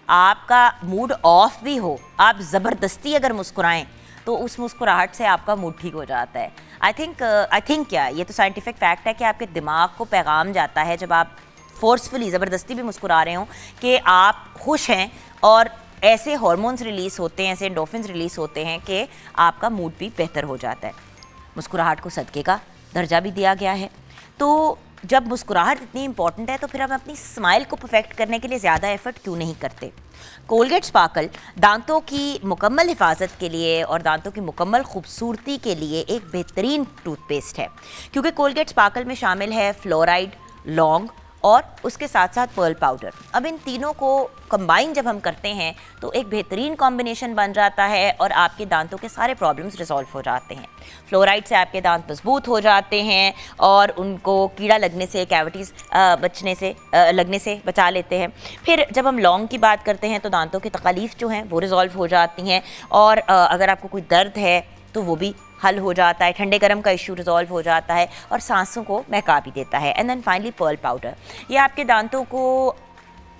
आपका मूड ऑफ भी हो, आप ज़बरदस्ती अगर मुस्कुराएं तो उस मुस्कुराहट से आपका मूड ठीक हो जाता है। आई थिंक क्या ये तो साइंटिफिक फैक्ट है कि आपके दिमाग को पैगाम जाता है जब आप फोर्सफुली ज़बरदस्ती भी मुस्कुरा रहे हों कि आप खुश हैं, और ऐसे हार्मोन्स रिलीज़ होते हैं, ऐसे एंडोर्फिन्स रिलीज़ होते हैं कि आपका मूड भी बेहतर हो जाता है। मुस्कुराहट को सदके का दर्जा भी दिया गया है। तो जब मुस्कुराहट इतनी इंपॉर्टेंट है तो फिर हम अपनी स्माइल को परफेक्ट करने के लिए ज़्यादा एफर्ट क्यों नहीं करते। कोलगेट स्पार्कल दांतों की मुकम्मल हिफाजत के लिए और दांतों की मुकम्मल खूबसूरती के लिए एक बेहतरीन टूथपेस्ट है, क्योंकि कोलगेट स्पार्कल में शामिल है फ्लोराइड, लौंग और उसके साथ साथ पर्ल पाउडर। अब इन तीनों को कंबाइन जब हम करते हैं तो एक बेहतरीन कॉम्बिनेशन बन जाता है और आपके दांतों के सारे प्रॉब्लम्स रिजॉल्व हो जाते हैं। फ्लोराइड से आपके दांत मजबूत हो जाते हैं और उनको कीड़ा लगने से, कैविटीज़ लगने से बचा लेते हैं। फिर जब हम लौंग की बात करते हैं तो दांतों की तकलीफ़ जो हैं वो रिजॉल्व हो जाती हैं, और अगर आपको कोई दर्द है तो वो भी हल हो जाता है, ठंडे गर्म का इशू रिजॉल्व हो जाता है और सांसों को महका भी देता है। And then finally pearl powder, ये आपके दांतों को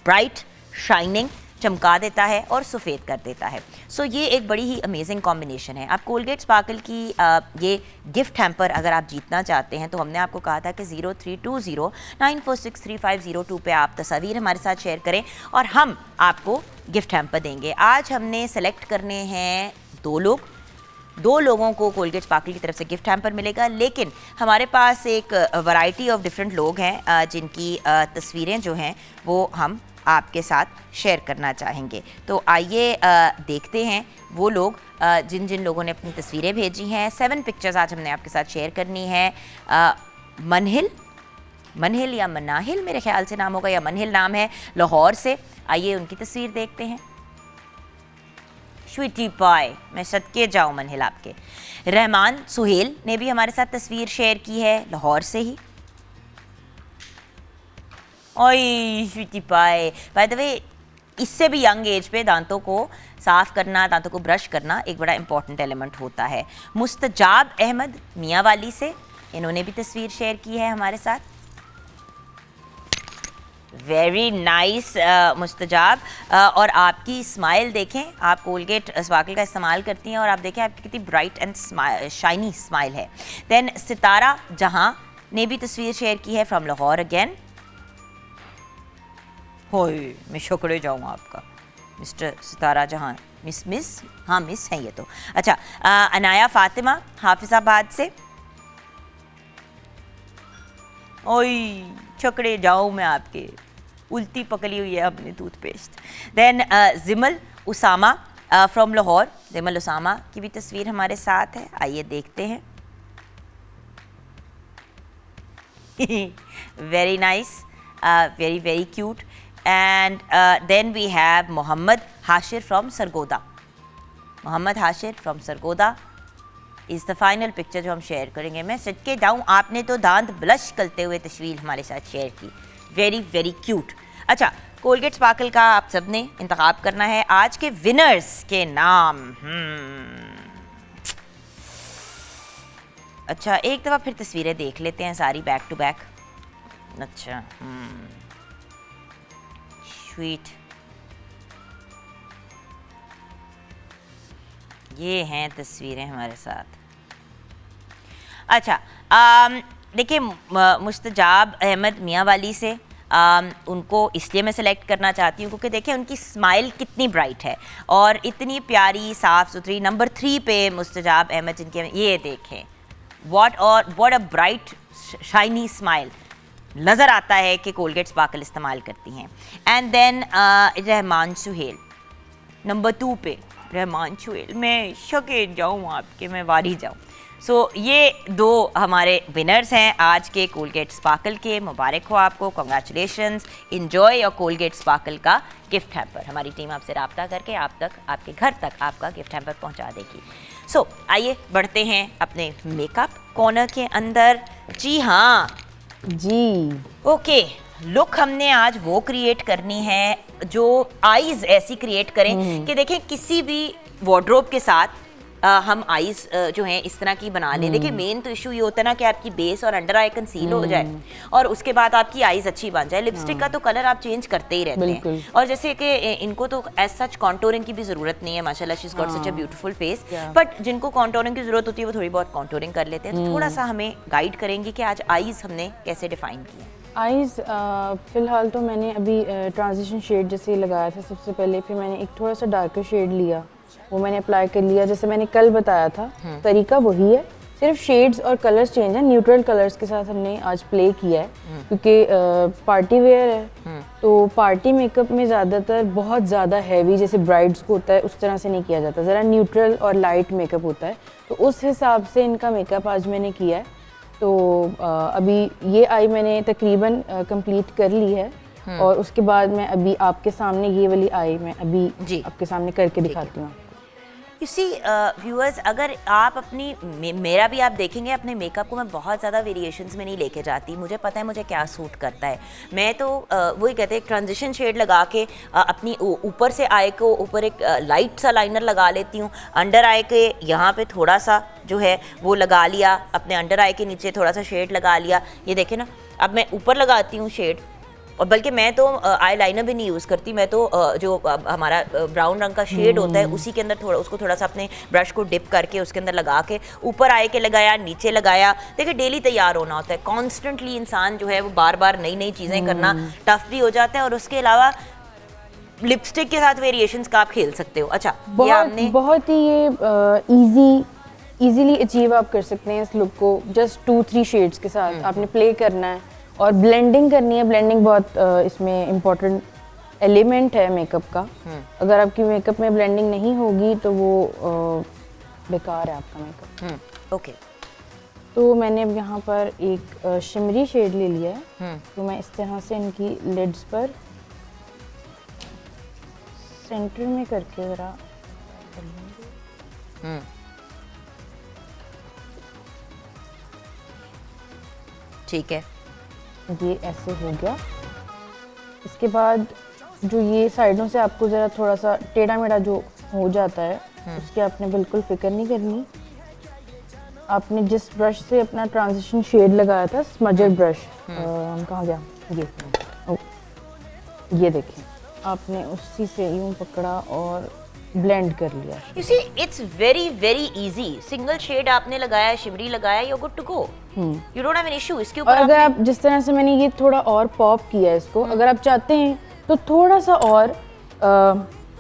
ब्राइट, शाइनिंग, चमका देता है और सफ़ेद कर देता है। सो ये एक बड़ी ही अमेजिंग कॉम्बिनेशन है। आप कोलगेट स्पार्कल की ये गिफ्ट हैम्पर अगर आप जीतना चाहते हैं तो हमने आपको कहा था कि 0320946350 पे आप तस्वीर हमारे साथ शेयर करें और हम आपको गिफ्ट हैम्पर देंगे। आज हमने सेलेक्ट करने हैं दो लोगों को कोलगेट स्पार्कल की तरफ से गिफ्ट हैम्पर मिलेगा, लेकिन हमारे पास एक वैरायटी ऑफ डिफरेंट लोग हैं जिनकी तस्वीरें जो हैं वो हम आपके साथ शेयर करना चाहेंगे। तो आइए देखते हैं वो लोग जिन जिन लोगों ने अपनी तस्वीरें भेजी हैं। 7 पिक्चर्स आज हमने आपके साथ शेयर करनी है। मनहिल या मनाहिल मेरे ख्याल से नाम होगा, या मनहिल नाम है, लाहौर से। आइए उनकी तस्वीर देखते हैं। स्वीटी पाई, मैं सदके जाऊँ मन हिला के। रहमान सुहेल ने भी हमारे साथ तस्वीर शेयर की है लाहौर से ही। ओए स्वीटी पाई, बाय द वे इससे भी यंग एज पे दांतों को साफ़ करना, दांतों को ब्रश करना एक बड़ा इंपॉर्टेंट एलिमेंट होता है। मुस्तजाब अहमद मियांवाली से, इन्होंने भी तस्वीर शेयर की है हमारे साथ। वेरी नाइस मुस्तजाब, और आपकी स्माइल देखें, आप कोलगेट स्पार्कल का इस्तेमाल करती हैं और आप देखें आपकी कितनी ब्राइट एंड शाइनी स्माइल है। देन सितारा जहां ने भी तस्वीर शेयर की है फ्रॉम लाहौर अगेन। होए मैं शुक्र जाऊँ आपका मिस्टर सितारा जहां, मिस हाँ मिस हैं ये तो। अच्छा, अनाया फातिमा हाफिजाबाद से। ओए छकड़े जाऊँ मैं आपके, उल्टी पकड़ी हुई है अपनी toothpaste. Then Jimal Usama from Lahore, Jimal Usama की भी तस्वीर हमारे साथ है, आइए देखते हैं। Very nice, very very cute. And then we have Mohammad Hashir from Sargodha. Mohammad Hashir from Sargodha is the final picture जो हम शेयर करेंगे। मैं सदके जाऊँ, आपने तो दांत ब्लश करते हुए तस्वीर हमारे साथ शेयर की, वेरी वेरी क्यूट। अच्छा, कोलगेट स्पार्कल का आप सब ने इंतखाब करना है आज के विनर्स के नाम। अच्छा, एक दफ़ा फिर तस्वीरें देख लेते हैं सारी बैक टू बैक। अच्छा, स्वीट, ये हैं तस्वीरें हमारे साथ। अच्छा, देखिए मुस्तजाब अहमद मियांवाली से उनको इसलिए मैं सेलेक्ट करना चाहती हूँ क्योंकि देखिए उनकी स्माइल कितनी ब्राइट है और इतनी प्यारी साफ़ सुथरी। नंबर 3 पे मुस्तजाब अहमद जिनके, ये देखें what a bright shiny smile, नज़र आता है कि कोलगेट स्पार्कल इस्तेमाल करती हैं। And then Rahman Suhail number 2 पे, रहमान सुहेल, मैं शके जाऊँ आपके, मैं वारी जाऊँ। सो ये दो हमारे विनर्स हैं आज के कोलगेट स्पार्कल के। मुबारक हो आपको, congratulations, enjoy your Colgate sparkle का गिफ्ट हैम्पर। हमारी टीम आपसे रब्ता करके आप तक, आपके घर तक आपका गिफ्ट हैम्पर पहुंचा देगी। सो आइए बढ़ते हैं अपने मेकअप कॉर्नर के अंदर। जी हाँ जी, ओके, लुक हमने आज वो क्रिएट करनी है जो आईज ऐसी क्रिएट करें कि देखें किसी भी वार्डरोब के साथ हम आईज जो हैं इस तरह की बना लें। देखिए मेन तो इशू ये होता है ना कि आपकी बेस और अंडर आई कंसील हो जाए और उसके बाद आपकी आईज अच्छी बन जाए। लिपस्टिक का तो कलर आप चेंज करते ही रहते हैं, और जैसे कि इनको तो एज सच कॉन्टोरिंग की भी जरूरत नहीं है, माशाल्लाह she is got such a beautiful face, but जिनको कॉन्टोरिंग की जरूरत होती है वो थोड़ी बहुत कॉन्टोरिंग कर लेते हैं। तो थोड़ा सा हमें गाइड करेंगे कि आज आईज हमने कैसे डिफाइन की है। आईज़ फ़िलहाल तो मैंने अभी ट्रांजिशन शेड जैसे लगाया था सबसे पहले, फिर मैंने एक थोड़ा सा डार्कर शेड लिया, वो मैंने अप्लाई कर लिया जैसे मैंने कल बताया था। तरीका वही है, सिर्फ शेड्स और कलर्स चेंज है। न्यूट्रल कलर्स के साथ हमने आज प्ले किया है क्योंकि पार्टी वेयर है, तो पार्टी मेकअप में ज़्यादातर बहुत ज़्यादा हैवी जैसे ब्राइड्स को होता है उस तरह से नहीं किया जाता, ज़रा न्यूट्रल और लाइट मेकअप होता है, तो उस हिसाब से इनका मेकअप आज मैंने किया है। तो अभी ये आई मैंने तकरीबन कंप्लीट कर ली है और उसके बाद मैं अभी आपके सामने ये वाली आई मैं अभी आपके सामने करके दिखाती हूँ। यू सी व्यूअर्स, अगर आप अपनी मेरा भी आप देखेंगे अपने मेकअप को मैं बहुत ज़्यादा वेरिएशंस में नहीं लेके जाती, मुझे पता है मुझे क्या सूट करता है। मैं तो वही कहते हैं ट्रांजिशन शेड लगा के अपनी ऊपर से आई को ऊपर एक लाइट सा लाइनर लगा लेती हूँ, अंडर आई के यहाँ पे थोड़ा सा जो है वो लगा लिया, अपने अंडर आई के नीचे थोड़ा सा शेड लगा लिया। ये देखें ना, अब मैं ऊपर लगाती हूँ शेड, और बल्कि मैं तो आई लाइनर भी नहीं यूज़ करती, मैं तो जो हमारा ब्राउन रंग का शेड होता है उसी के अंदर थोड़ा सा अपने ब्रश को डिप करके उसके अंदर लगा के ऊपर आए के लगाया, नीचे लगाया। देखिए डेली तैयार होना होता है, कॉन्स्टेंटली इंसान जो है वो बार बार नई नई चीज़ें करना टफ भी हो जाता है, और उसके अलावा लिपस्टिक के साथ वेरिएशंस का आप खेल सकते हो। अच्छा, बहुत ही ये ईजीली अचीव आप कर सकते हैं इस लुक को, जस्ट 2-3 शेड्स के साथ आपने प्ले करना है और ब्लेंडिंग करनी है। ब्लेंडिंग बहुत इसमें इम्पोर्टेंट एलिमेंट है मेकअप का। अगर आपकी मेकअप में ब्लेंडिंग नहीं होगी तो वो बेकार है आपका मेकअप। ओके, तो मैंने अब यहाँ पर एक शिमरी शेड ले लिया है, तो मैं इस तरह से इनकी लिड्स पर सेंटर में करके ज़रा कर लेंगे। ठीक है, ये ऐसे हो गया। इसके बाद जो ये साइडों से आपको ज़रा थोड़ा सा टेढ़ा मेढ़ा जो हो जाता है, उसकी आपने बिल्कुल फिक्र नहीं करनी। आपने जिस ब्रश से अपना ट्रांजिशन शेड लगाया था, स्मजर ब्रश, कहाँ गया ये? ओ, ये देखें, आपने उसी से यूं पकड़ा और ब्लेंड कर लिया। You see it's very very easy. Single shade आपने लगाया, शिमरी लगाया, you good to go, you don't have an issue. इसके ऊपर और अगर आप जिस तरह से मैंने ये थोड़ा और पॉप किया है इसको, अगर आप चाहते हैं तो थोड़ा सा और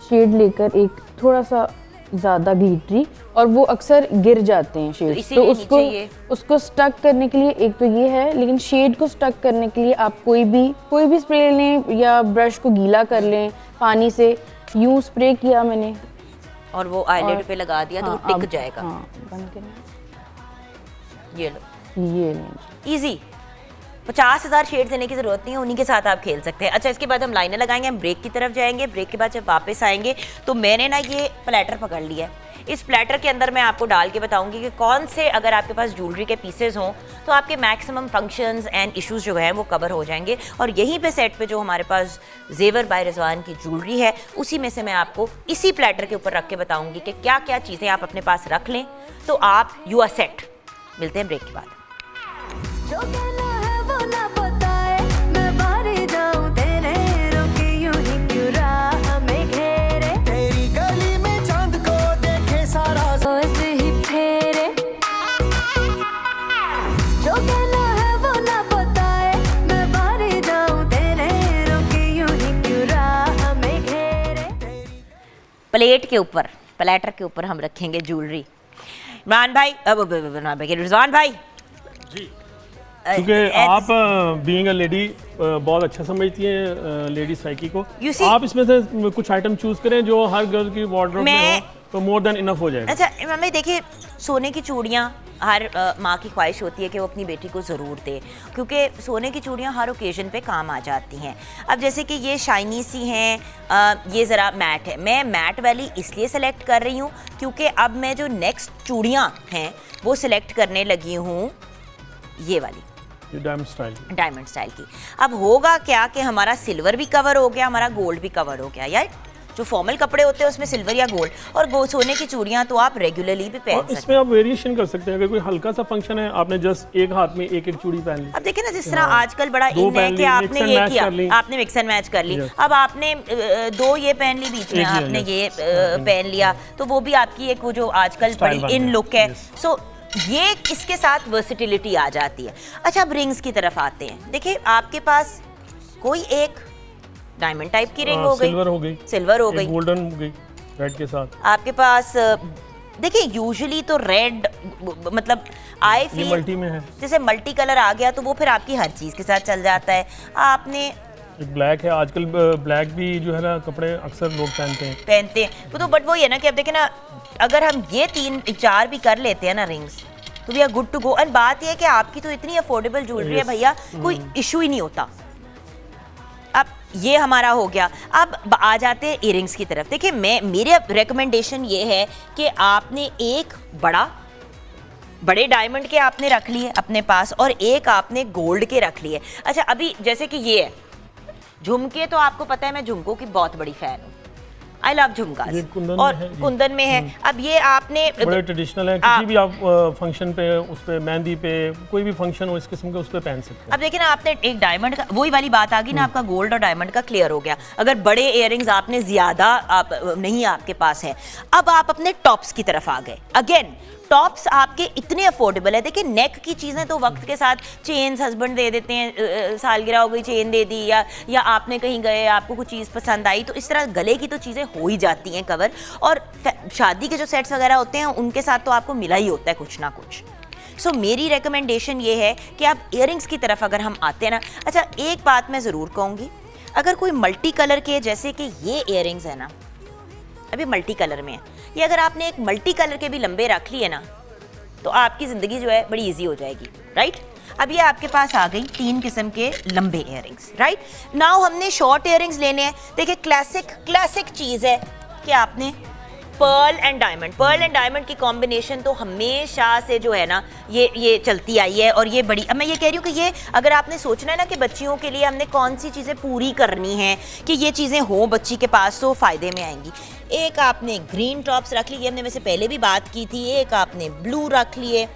शेड लेकर एक थोड़ा सा ज़्यादा ग्लिटरी, और वो अक्सर गिर जाते हैं शेड, तो इसीलिए उसको नीचे ये- उसको स्टक करने के लिए एक तो ये है, लेकिन शेड को स्टक करने के लिए आप कोई भी स्प्रे लें या ब्रश को गीला कर लें पानी से। यूं स्प्रे किया मैंने और वो आईलाइनर पे लगा दिया तो हाँ, वो टिक अब- जाएगा। हाँ, बंद करें, ये लो, ये लें। इजी। 50,000 शेड्स देने की जरूरत नहीं है, उन्हीं के साथ आप खेल सकते हैं। अच्छा, इसके बाद हम लाइनर लगाएंगे, हम ब्रेक की तरफ जाएंगे। ब्रेक के बाद जब वापस आएंगे तो मैंने ना ये प्लेटर पकड़ लिया है। इस प्लेटर के अंदर मैं आपको डाल के बताऊंगी कि कौन से, अगर आपके पास ज्वेलरी के पीसेस हों तो आपके मैक्सिमम फंक्शंस एंड इश्यूज जो हैं वो कवर हो जाएंगे। और यहीं पे सेट पे जो हमारे पास जेवर बाय रिजवान की ज्वेलरी है, उसी में से मैं आपको इसी प्लेटर के ऊपर रख के बताऊंगी कि क्या क्या चीज़ें आप अपने पास रख लें तो आप यू आर सेट। मिलते हैं ब्रेक के बाद। जो कहना है वो ना बताए, मैं बाहर जाऊं तेरे, रोके यूं ही क्यों राह में घेरे, तेरी गली में चांद को देखे सारा रोज ही फेरे। जो कहना है वो ना बताए, मैं बाहर जाऊं तेरे, रोके यूं ही क्यों राह में घेरे। प्लेट के ऊपर, प्लेटर के ऊपर हम रखेंगे ज्वेलरी। इमरान भाई, रिजवान भाई जी, क्योंकि आप बीइंग अ लेडी बहुत अच्छा समझती हैं लेडी साइकी को। You see- आप इसमें से कुछ आइटम चूज करें जो हर गर्ल की वार्डरोब में मैं- हो, तो मोर देन इनफ हो जाएगा। अच्छा इमरान भाई, देखिए, सोने की चूड़ियाँ हर माँ की ख्वाहिश होती है कि वो अपनी बेटी को ज़रूर दे, क्योंकि सोने की चूड़ियाँ हर ओकेजन पे काम आ जाती हैं। अब जैसे कि ये शाइनी सी हैं, ये ज़रा मैट है। मैं मैट वाली इसलिए सेलेक्ट कर रही हूँ क्योंकि अब मैं जो नेक्स्ट चूड़ियाँ हैं वो सिलेक्ट करने लगी हूँ ये वाली, ये डायमंड स्टाइल। डायमंड स्टाइल की। अब होगा क्या कि हमारा सिल्वर भी कवर हो गया, हमारा गोल्ड भी कवर हो गया। यार जो फॉर्मल कपड़े होते हैं उसमें सिल्वर या गोल्ड, और सोने की चूड़ियाँ तो आप रेगुलरली भी पहन और सकते हैं। इसमें आप वेरिएशन कर सकते हैं। अगर कोई हल्का सा फंक्शन है, आपने जस्ट एक हाथ में एक एक चूड़ी पहन ली। अब देखिए ना, जिस तरह आजकल बड़ा दो इन है पहन कि ली, आपने mix and ये match किया, कर ली। आपने मिक्स एंड मैच कर ली। Yes. अब आपने दो ये पहन ली, बीच में एक ही है, आपने yes. ये पहन लिया, तो वो भी आपकी एक वो जो आजकल Style बड़ी बन इन गया, लुक है। yes. सो ये इसके साथ वर्सिटिलिटी आ जाती है। अच्छा, अब रिंग्स की तरफ आते हैं। देखिए, आपके पास कोई एक डायमंड टाइप की रिंग हो गई, सिल्वर हो गई, सिल्वर हो गई, गोल्डन हो गई रेड के साथ। आपके पास देखिए यूजुअली तो रेड, मतलब आई ये फील मल्टी में है, जैसे मल्टी कलर आ गया तो वो फिर आपकी हर चीज़ के साथ चल जाता है। आपने एक ब्लैक है। आजकल ब्लैक भी जो है ना कपड़े अक्सर लोग पहनते हैं वो तो, बट वो ये ना कि अब देखें ना, अगर हम ये 3-4 भी कर लेते हैं ना रिंग्स, तो we are good to go. And बात ये है कि आपकी तो इतनी अफोर्डेबल ज्वेलरी है भैया, कोई इशू ही नहीं होता। अब ये हमारा हो गया। अब आ जाते हैं इयरिंग्स की तरफ। देखिए, मेरे रिकमेंडेशन ये है कि आपने एक बड़े डायमंड के आपने रख लिए अपने पास, और एक आपने गोल्ड के रख लिए। अच्छा, अभी जैसे कि ये है झुमके, तो आपको पता है मैं झुमकों की बहुत बड़ी फैन हूँ। आई लव झुमकास, ये कुंदन और में है, जी। कुंदन में है। अब ये आपने बड़े ट्रेडिशनल है। किसी भी आप फंक्शन पे, उस पे मेहंदी पे, कोई भी फंक्शन हो इस किस्म का, उस पे पहन सकते हैं। अब देखिए ना, आपने एक डायमंड का, वही वाली बात आ गई ना, आपका गोल्ड और डायमंड का क्लियर हो गया। अगर बड़े इयररिंग्स आपने ज्यादा नहीं आपके पास है, अब आप अपने टॉप्स की तरफ आ गए। अगेन टॉप्स आपके इतने अफोर्डेबल है। देखिए, नेक की चीज़ें तो वक्त के साथ, चेन्स हस्बैंड दे देते हैं, सालगिरह हो गई चेन दे दी, या आपने कहीं गए, आपको कुछ चीज़ पसंद आई, तो इस तरह गले की तो चीज़ें हो ही जाती हैं कवर। और शादी के जो सेट्स वगैरह होते हैं उनके साथ तो आपको मिला ही होता है कुछ ना कुछ। सो मेरी रिकमेंडेशन ये है कि आप इयररिंग्स की तरफ अगर हम आते हैं ना। अच्छा, एक बात मैं ज़रूर कहूँगी, अगर कोई मल्टी कलर के, जैसे कि ये इयररिंग्स है ना, अभी मल्टी कलर में है, ये अगर आपने एक मल्टी कलर के भी लंबे रख लिए ना, तो आपकी ज़िंदगी जो है बड़ी इजी हो जाएगी, राइट। अब ये आपके पास आ गई 3 किस्म के लंबे इयररिंग्स, राइट। नाउ हमने शॉर्ट इयररिंग्स लेने हैं। देखिए, क्लासिक चीज़ है कि आपने पर्ल एंड डायमंड की कॉम्बिनेशन तो हमेशा से जो है ना ये चलती आई है। और ये बड़ी, अब मैं ये कह रही हूँ कि ये अगर आपने सोचना है ना कि बच्चियों के लिए हमने कौन सी चीज़ें पूरी करनी है कि ये चीज़ें हो बच्ची के पास तो फ़ायदे में आएंगी। एक आपने ग्रीन टॉप्स रख ली, ये हमने वैसे पहले भी बात की थी। एक आपने ब्लू रख लिए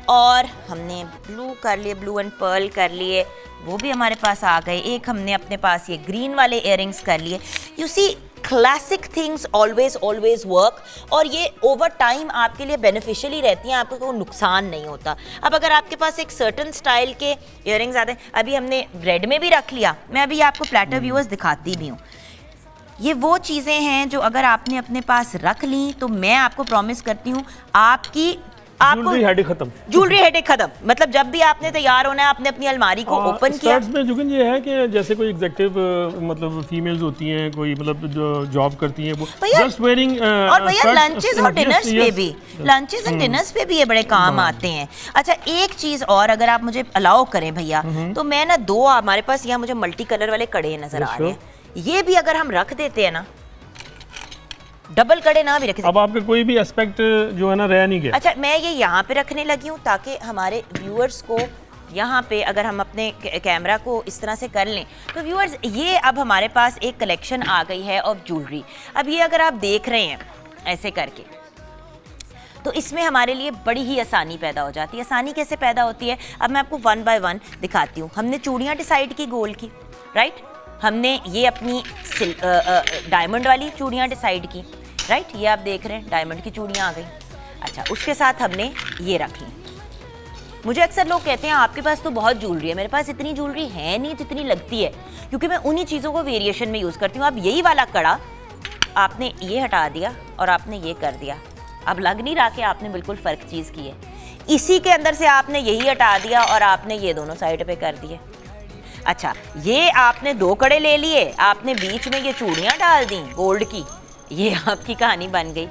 और हमने ब्लू कर लिए, ब्लू एंड पर्ल कर लिए, वो भी हमारे पास आ गए। एक हमने अपने पास ये ग्रीन वाले इयररिंग्स कर लिए। You see classic things always work, और ये ओवर टाइम आपके लिए बेनिफिशियली रहती हैं, आपको कोई नुकसान नहीं होता। अब अगर आपके पास एक सर्टन स्टाइल के इयररिंग्स आते हैं, अभी हमने रेड में भी रख लिया, मैं अभी आपको प्लेटर व्यूअर्स दिखाती भी हूँ। ये वो चीज़ें हैं जो अगर आपने अपने पास रख ली तो मैं आपको प्रॉमिस करती हूँ आपकी ज्वेलरी हेडेक खत्म। मतलब जब भी आपने तैयार होना है आपने अपनी अलमारी को ओपन किया। स्टड्स में जुगन ये है कि जैसे कोई एग्जीक्यूटिव मतलब फीमेल्स होती हैं, कोई मतलब जो जॉब करती हैं, वो जस्ट वेयरिंग, और भैया लंचेस और डिनर्स पे भी, लंचेस एंड डिनर्स पे भी ये बड़े काम आते हैं। अच्छा एक चीज़ और अगर आप मुझे अलाउ करें भैया, तो मैं ना दो हमारे पास यहाँ मुझे मल्टी कलर वाले कड़े नजर आ रहे हैं, ये भी अगर हम रख देते हैं ना, डबल कड़े ना भी रखे, अब आपके कोई भी एस्पेक्ट जो है ना रह नहीं गया। अच्छा मैं ये यहाँ पे रखने लगी हूँ ताकि हमारे व्यूअर्स को यहाँ पे अगर हम अपने कैमरा को इस तरह से कर लें तो व्यूअर्स ये अब हमारे पास एक कलेक्शन आ गई है ऑफ ज्वेलरी। अब ये अगर आप देख रहे हैं ऐसे करके तो इसमें हमारे लिए बड़ी ही आसानी पैदा हो जाती है। आसानी कैसे पैदा होती है, अब मैं आपको वन बाय वन दिखाती हूँ। हमने चूड़ियाँ डिसाइड की गोल्ड की, राइट, हमने ये अपनी डायमंड वाली चूड़ियाँ डिसाइड की, राइट, ये आप देख रहे हैं डायमंड की चूड़ियाँ आ गई। अच्छा उसके साथ हमने ये रख ली। मुझे अक्सर लोग कहते हैं आपके पास तो बहुत ज्वेलरी है, मेरे पास इतनी ज्वेलरी है नहीं जितनी लगती है, क्योंकि मैं उन्हीं चीज़ों को वेरिएशन में यूज़ करती हूँ। अब यही वाला कड़ा आपने ये हटा दिया और आपने ये कर दिया, अब लग नहीं रहा कि आपने बिल्कुल फ़र्क चीज़ की है। इसी के अंदर से आपने यही हटा दिया और आपने ये दोनों साइड पे कर दिए। अच्छा ये आपने दो कड़े ले लिए, आपने बीच में ये चूड़ियाँ डाल दी गोल्ड की, ये आपकी कहानी बन गई।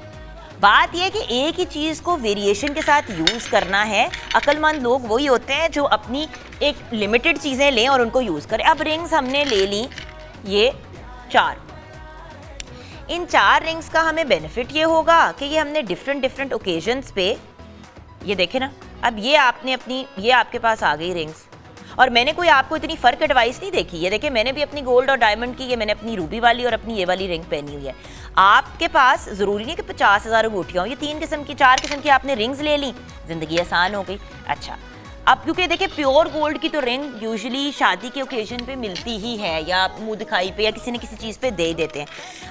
बात यह कि एक ही चीज़ को वेरिएशन के साथ यूज़ करना है। अक्लमंद लोग वही होते हैं जो अपनी एक लिमिटेड चीज़ें लें और उनको यूज़ करें। अब रिंग्स हमने ले ली ये 4, इन 4 रिंग्स का हमें बेनिफिट ये होगा कि ये हमने डिफरेंट ओकेजन्स पे, ये देखें ना, अब ये आपने अपनी, ये आपके पास आ गई रिंग्स, और मैंने कोई आपको इतनी फ़र्क एडवाइस नहीं देखी। ये देखिए मैंने भी अपनी गोल्ड और डायमंड की, ये मैंने अपनी रूबी वाली और अपनी ये वाली रिंग पहनी हुई है। आपके पास ज़रूरी नहीं कि 50,000 अंगूठियाँ हो, ये 3 किस्म की 4 किस्म की आपने रिंग्स ले ली, ज़िंदगी आसान हो गई। अच्छा अब क्योंकि देखिए प्योर गोल्ड की तो रिंग यूजुअली शादी के ओकेजन पे मिलती ही है, या मुंह दिखाई पे या किसी न किसी चीज़ पे दे देते हैं।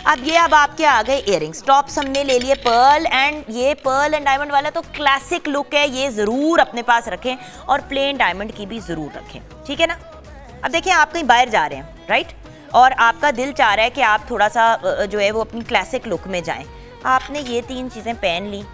अब ये अब आपके आ गए इयररिंग्स। टॉप्स हमने ले लिए पर्ल एंड, ये पर्ल एंड डायमंड वाला तो क्लासिक लुक है, ये ज़रूर अपने पास रखें, और प्लेन डायमंड की भी ज़रूर रखें, ठीक है ना। अब देखिए आप कहीं बाहर जा रहे हैं, राइट, और आपका दिल चाह रहा है कि आप थोड़ा सा जो है वो अपनी क्लासिक लुक में जाएँ, आपने ये 3 चीज़ें पहन ली,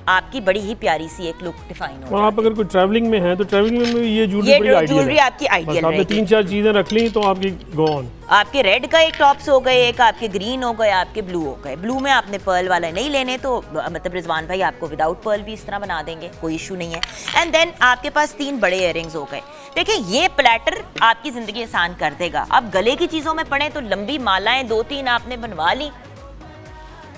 आपकी बड़ी ही प्यारी सी एक लुक डिफाइन हो। और आप अगर कोई ट्रैवलिंग में हैं तो ट्रैवलिंग में ये ज्वेलरी आपकी आइडियल रहेगी। 3-4 चीजें रख ली तो आपकी गो ऑन। आपके रेड का एक टॉप्स हो गए, एक आपके ग्रीन हो गए, आपके ब्लू हो गए। ब्लू में आपने पर्ल वाला नहीं लेने तो मतलब रिजवान भाई आपको विदाउट पर्ल भी इस तरह बना देंगे, कोई इशू नहीं है। एंड देन आपके पास 3 बड़े इयररिंग्स हो गए। देखिए ये प्लेटर आपकी जिंदगी आसान कर देगा। अब गले की चीजों में पड़े तो लंबी मालाएं 2-3 आपने बनवा ली,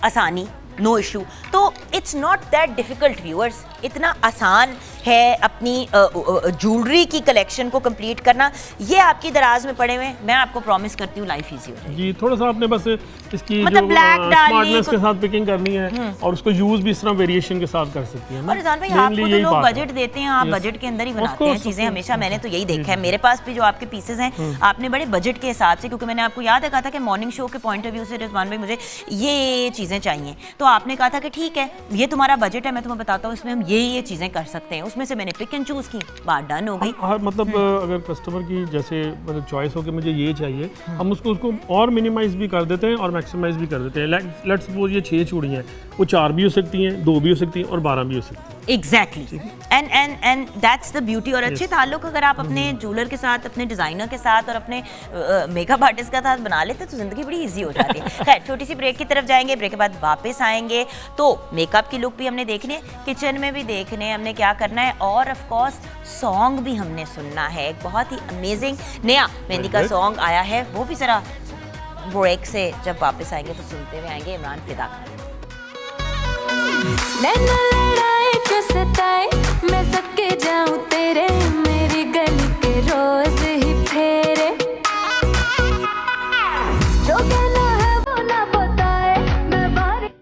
आसानी, नो इशू। तो it's not that difficult viewers, इतना आसान है अपनी ज्वेलरी की कलेक्शन को कंप्लीट करना। ये आपकी दराज में पड़े हुए, मैं आपको प्रॉमिस करती हूँ लाइफ इजी हो जाएगी। जी थोड़ा सा आपने बस इसकी मतलब जो स्मार्टनेस के साथ पिकिंग करनी है और उसको यूज भी इस तरह वेरिएशन के साथ कर सकती है। और रिजवान भाई आपको तो लोग बजट देते हैं, आप बजट के अंदर ही बनाते हैं चीजें हमेशा, मैंने तो यही देखा है। मेरे पास भी जो आपके पीसेज हैं आपने बड़े बजट के हिसाब से, क्योंकि मैंने आपको याद है कहा था कि मॉर्निंग शो के पॉइंट ऑफ व्यू से रिजवान भाई मुझे ये चीजें चाहिए, तो आपने कहा था कि ठीक है ये तुम्हारा बजट है, मैं तुम्हें बताता हूँ इसमें हम ये चीजें कर सकते हैं। उसमें से मैंने पिक एंड चूज की, बात डन हो गई। मतलब अगर कस्टमर की जैसे मतलब चॉइस हो कि मुझे ये चाहिए, हम उसको और मिनिमाइज भी कर देते हैं और मैक्सिमाइज भी कर देते हैं। लेट्स सपोज ये 6 चूड़ियाँ हैं, वो 4 भी हो सकती हैं, 2 भी हो सकती हैं और 12 भी हो सकती हैं। Exactly, and that's the beauty. और अच्छे ताल्लुक अगर आप अपने ज्वेलर के साथ, अपने डिजाइनर के साथ और अपने मेकअप आर्टिस्ट के साथ बना लेते तो जिंदगी बड़ी इजी हो जाती है। खैर छोटी सी ब्रेक की तरफ जाएंगे, ब्रेक के बाद वापस आएंगे। तो मेकअप की लुक भी हमने देखनी है, किचन में भी देखने हमने क्या करना है, और ऑफ कोर्स सॉन्ग भी हमने सुनना है। बहुत ही अमेजिंग नया मेहंदी का सॉन्ग आया है, वो भी जरा ब्रेक से जब वापस आएंगे तो सुनते हुए आएंगे इमरान फिदा खान। नैना लड़ाए क्यों सताए, मैं सके जाऊं तेरे, मेरी गली के रोज ही फेरे, जो कहना है वो ना बताए, मैं बारी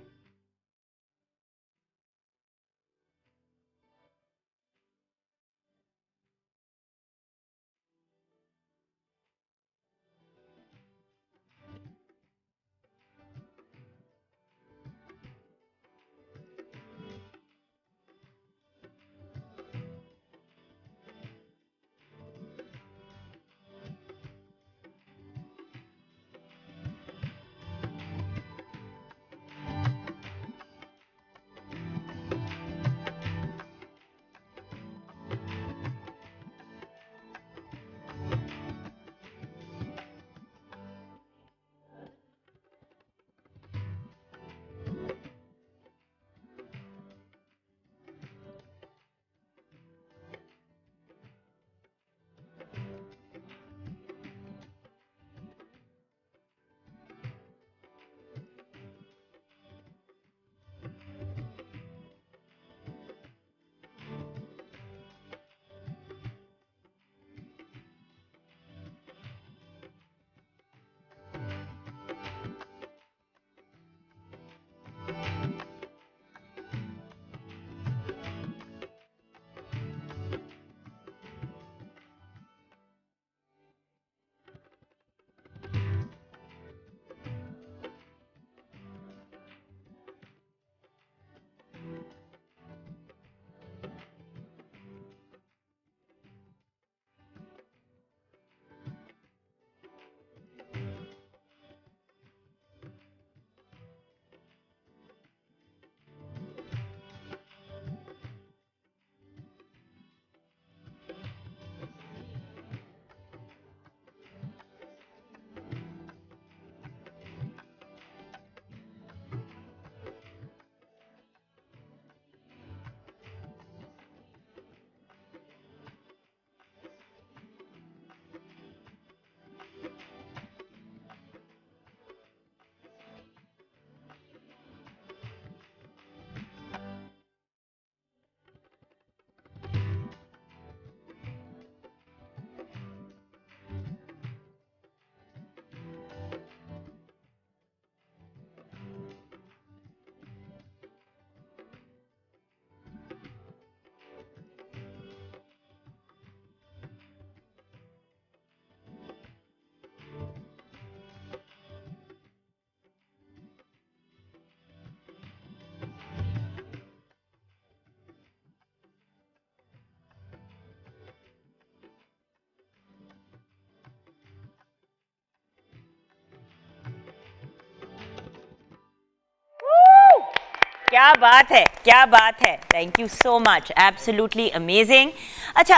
क्या बात है, क्या बात है, thank you so much, absolutely amazing. अच्छा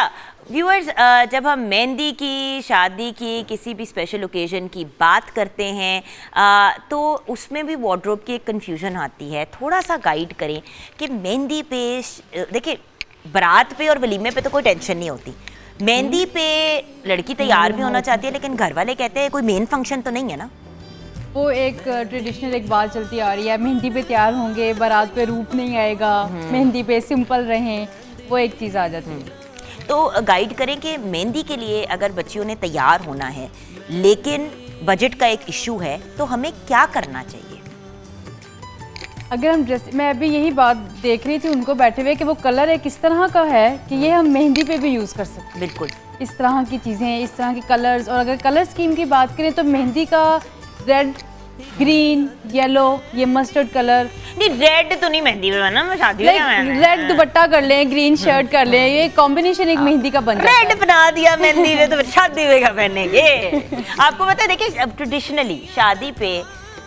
व्यूअर्स, जब हम मेहंदी की, शादी की, किसी भी स्पेशल ओकेजन की बात करते हैं तो उसमें भी वार्डरोब की एक कन्फ्यूजन आती है। थोड़ा सा गाइड करें कि मेहंदी पे, देखिए बारात पे और वलीमे पे तो कोई टेंशन नहीं होती, मेहंदी पे लड़की तैयार भी होना चाहती है लेकिन घर वाले कहते हैं कोई मेन फंक्शन तो नहीं है ना। वो एक ट्रेडिशनल एक बात चलती आ रही है, मेहंदी पे तैयार होंगे, बारात पे रूप नहीं आएगा, मेहंदी पे सिंपल रहें, वो एक चीज़ आ जाती है। तो गाइड करें कि मेहंदी के लिए अगर बच्चियों ने तैयार होना है लेकिन बजट का एक इशू है तो हमें क्या करना चाहिए? अगर हम ड्रेस, मैं अभी यही बात देख रही थी उनको बैठे हुए कि वो कलर एक इस तरह का है कि ये हम मेहंदी पे भी यूज़ कर सकते हैं। बिल्कुल इस तरह की चीज़ें, इस तरह के कलर्स। और अगर कलर स्कीम की बात करें तो मेहंदी का रेड, ग्रीन, येलो, ये मस्टर्ड कलर। नहीं रेड तो नहीं मेहंदी पे बना, मैं शादी में रेड दुपट्टा कर लें, ग्रीन शर्ट कर लें, ये कॉम्बिनेशन एक मेहंदी का बन जाता है। रेड बना दिया मेहंदी पे तो शादी में क्या पहनेंगे। आपको पता है, देखिए अब ट्रेडिशनली शादी पे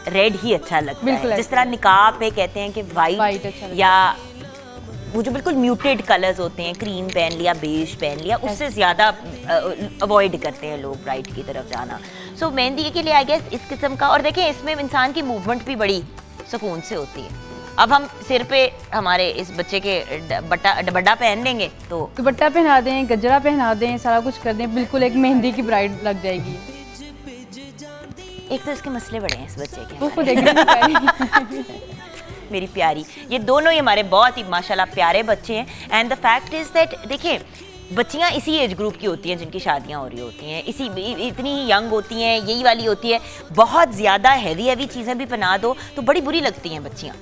रेड ही अच्छा लगता बिल्कुल है, जिस तरह निकाह पे कहते हैं कि White वाइट अच्छा लगता है। या वो जो बिल्कुल म्यूटेड कलर्स होते हैं, क्रीम पहन लिया, बेज पहन लिया, उससे ज़्यादा अवॉइड करते हैं लोग ब्राइट की तरफ जाना। सो मेहंदी के लिए आई गेस इस किस्म का। और देखें इसमें इंसान की मूवमेंट भी बड़ी सुकून से होती है। अब हम सिर पे हमारे इस बच्चे के दुपट्टा पहन लेंगे तो दुपट्टा पहना दें, गजरा पहना दें, सारा कुछ कर दें, बिल्कुल एक मेहंदी की ब्राइड लग जाएगी। एक तो इसके मसले बड़े हैं इस बच्चे के वो खुद हमारे। एक मेरी प्यारी, ये दोनों ही हमारे बहुत ही माशाल्लाह प्यारे बच्चे हैं। And the fact is that देखिए बच्चियां इसी एज ग्रुप की होती हैं जिनकी शादियां हो रही होती हैं, इसी इतनी ही यंग होती हैं, यही वाली होती है। बहुत ज़्यादा हैवी चीज़ें भी पहना दो तो बड़ी बुरी लगती हैं बच्चियां।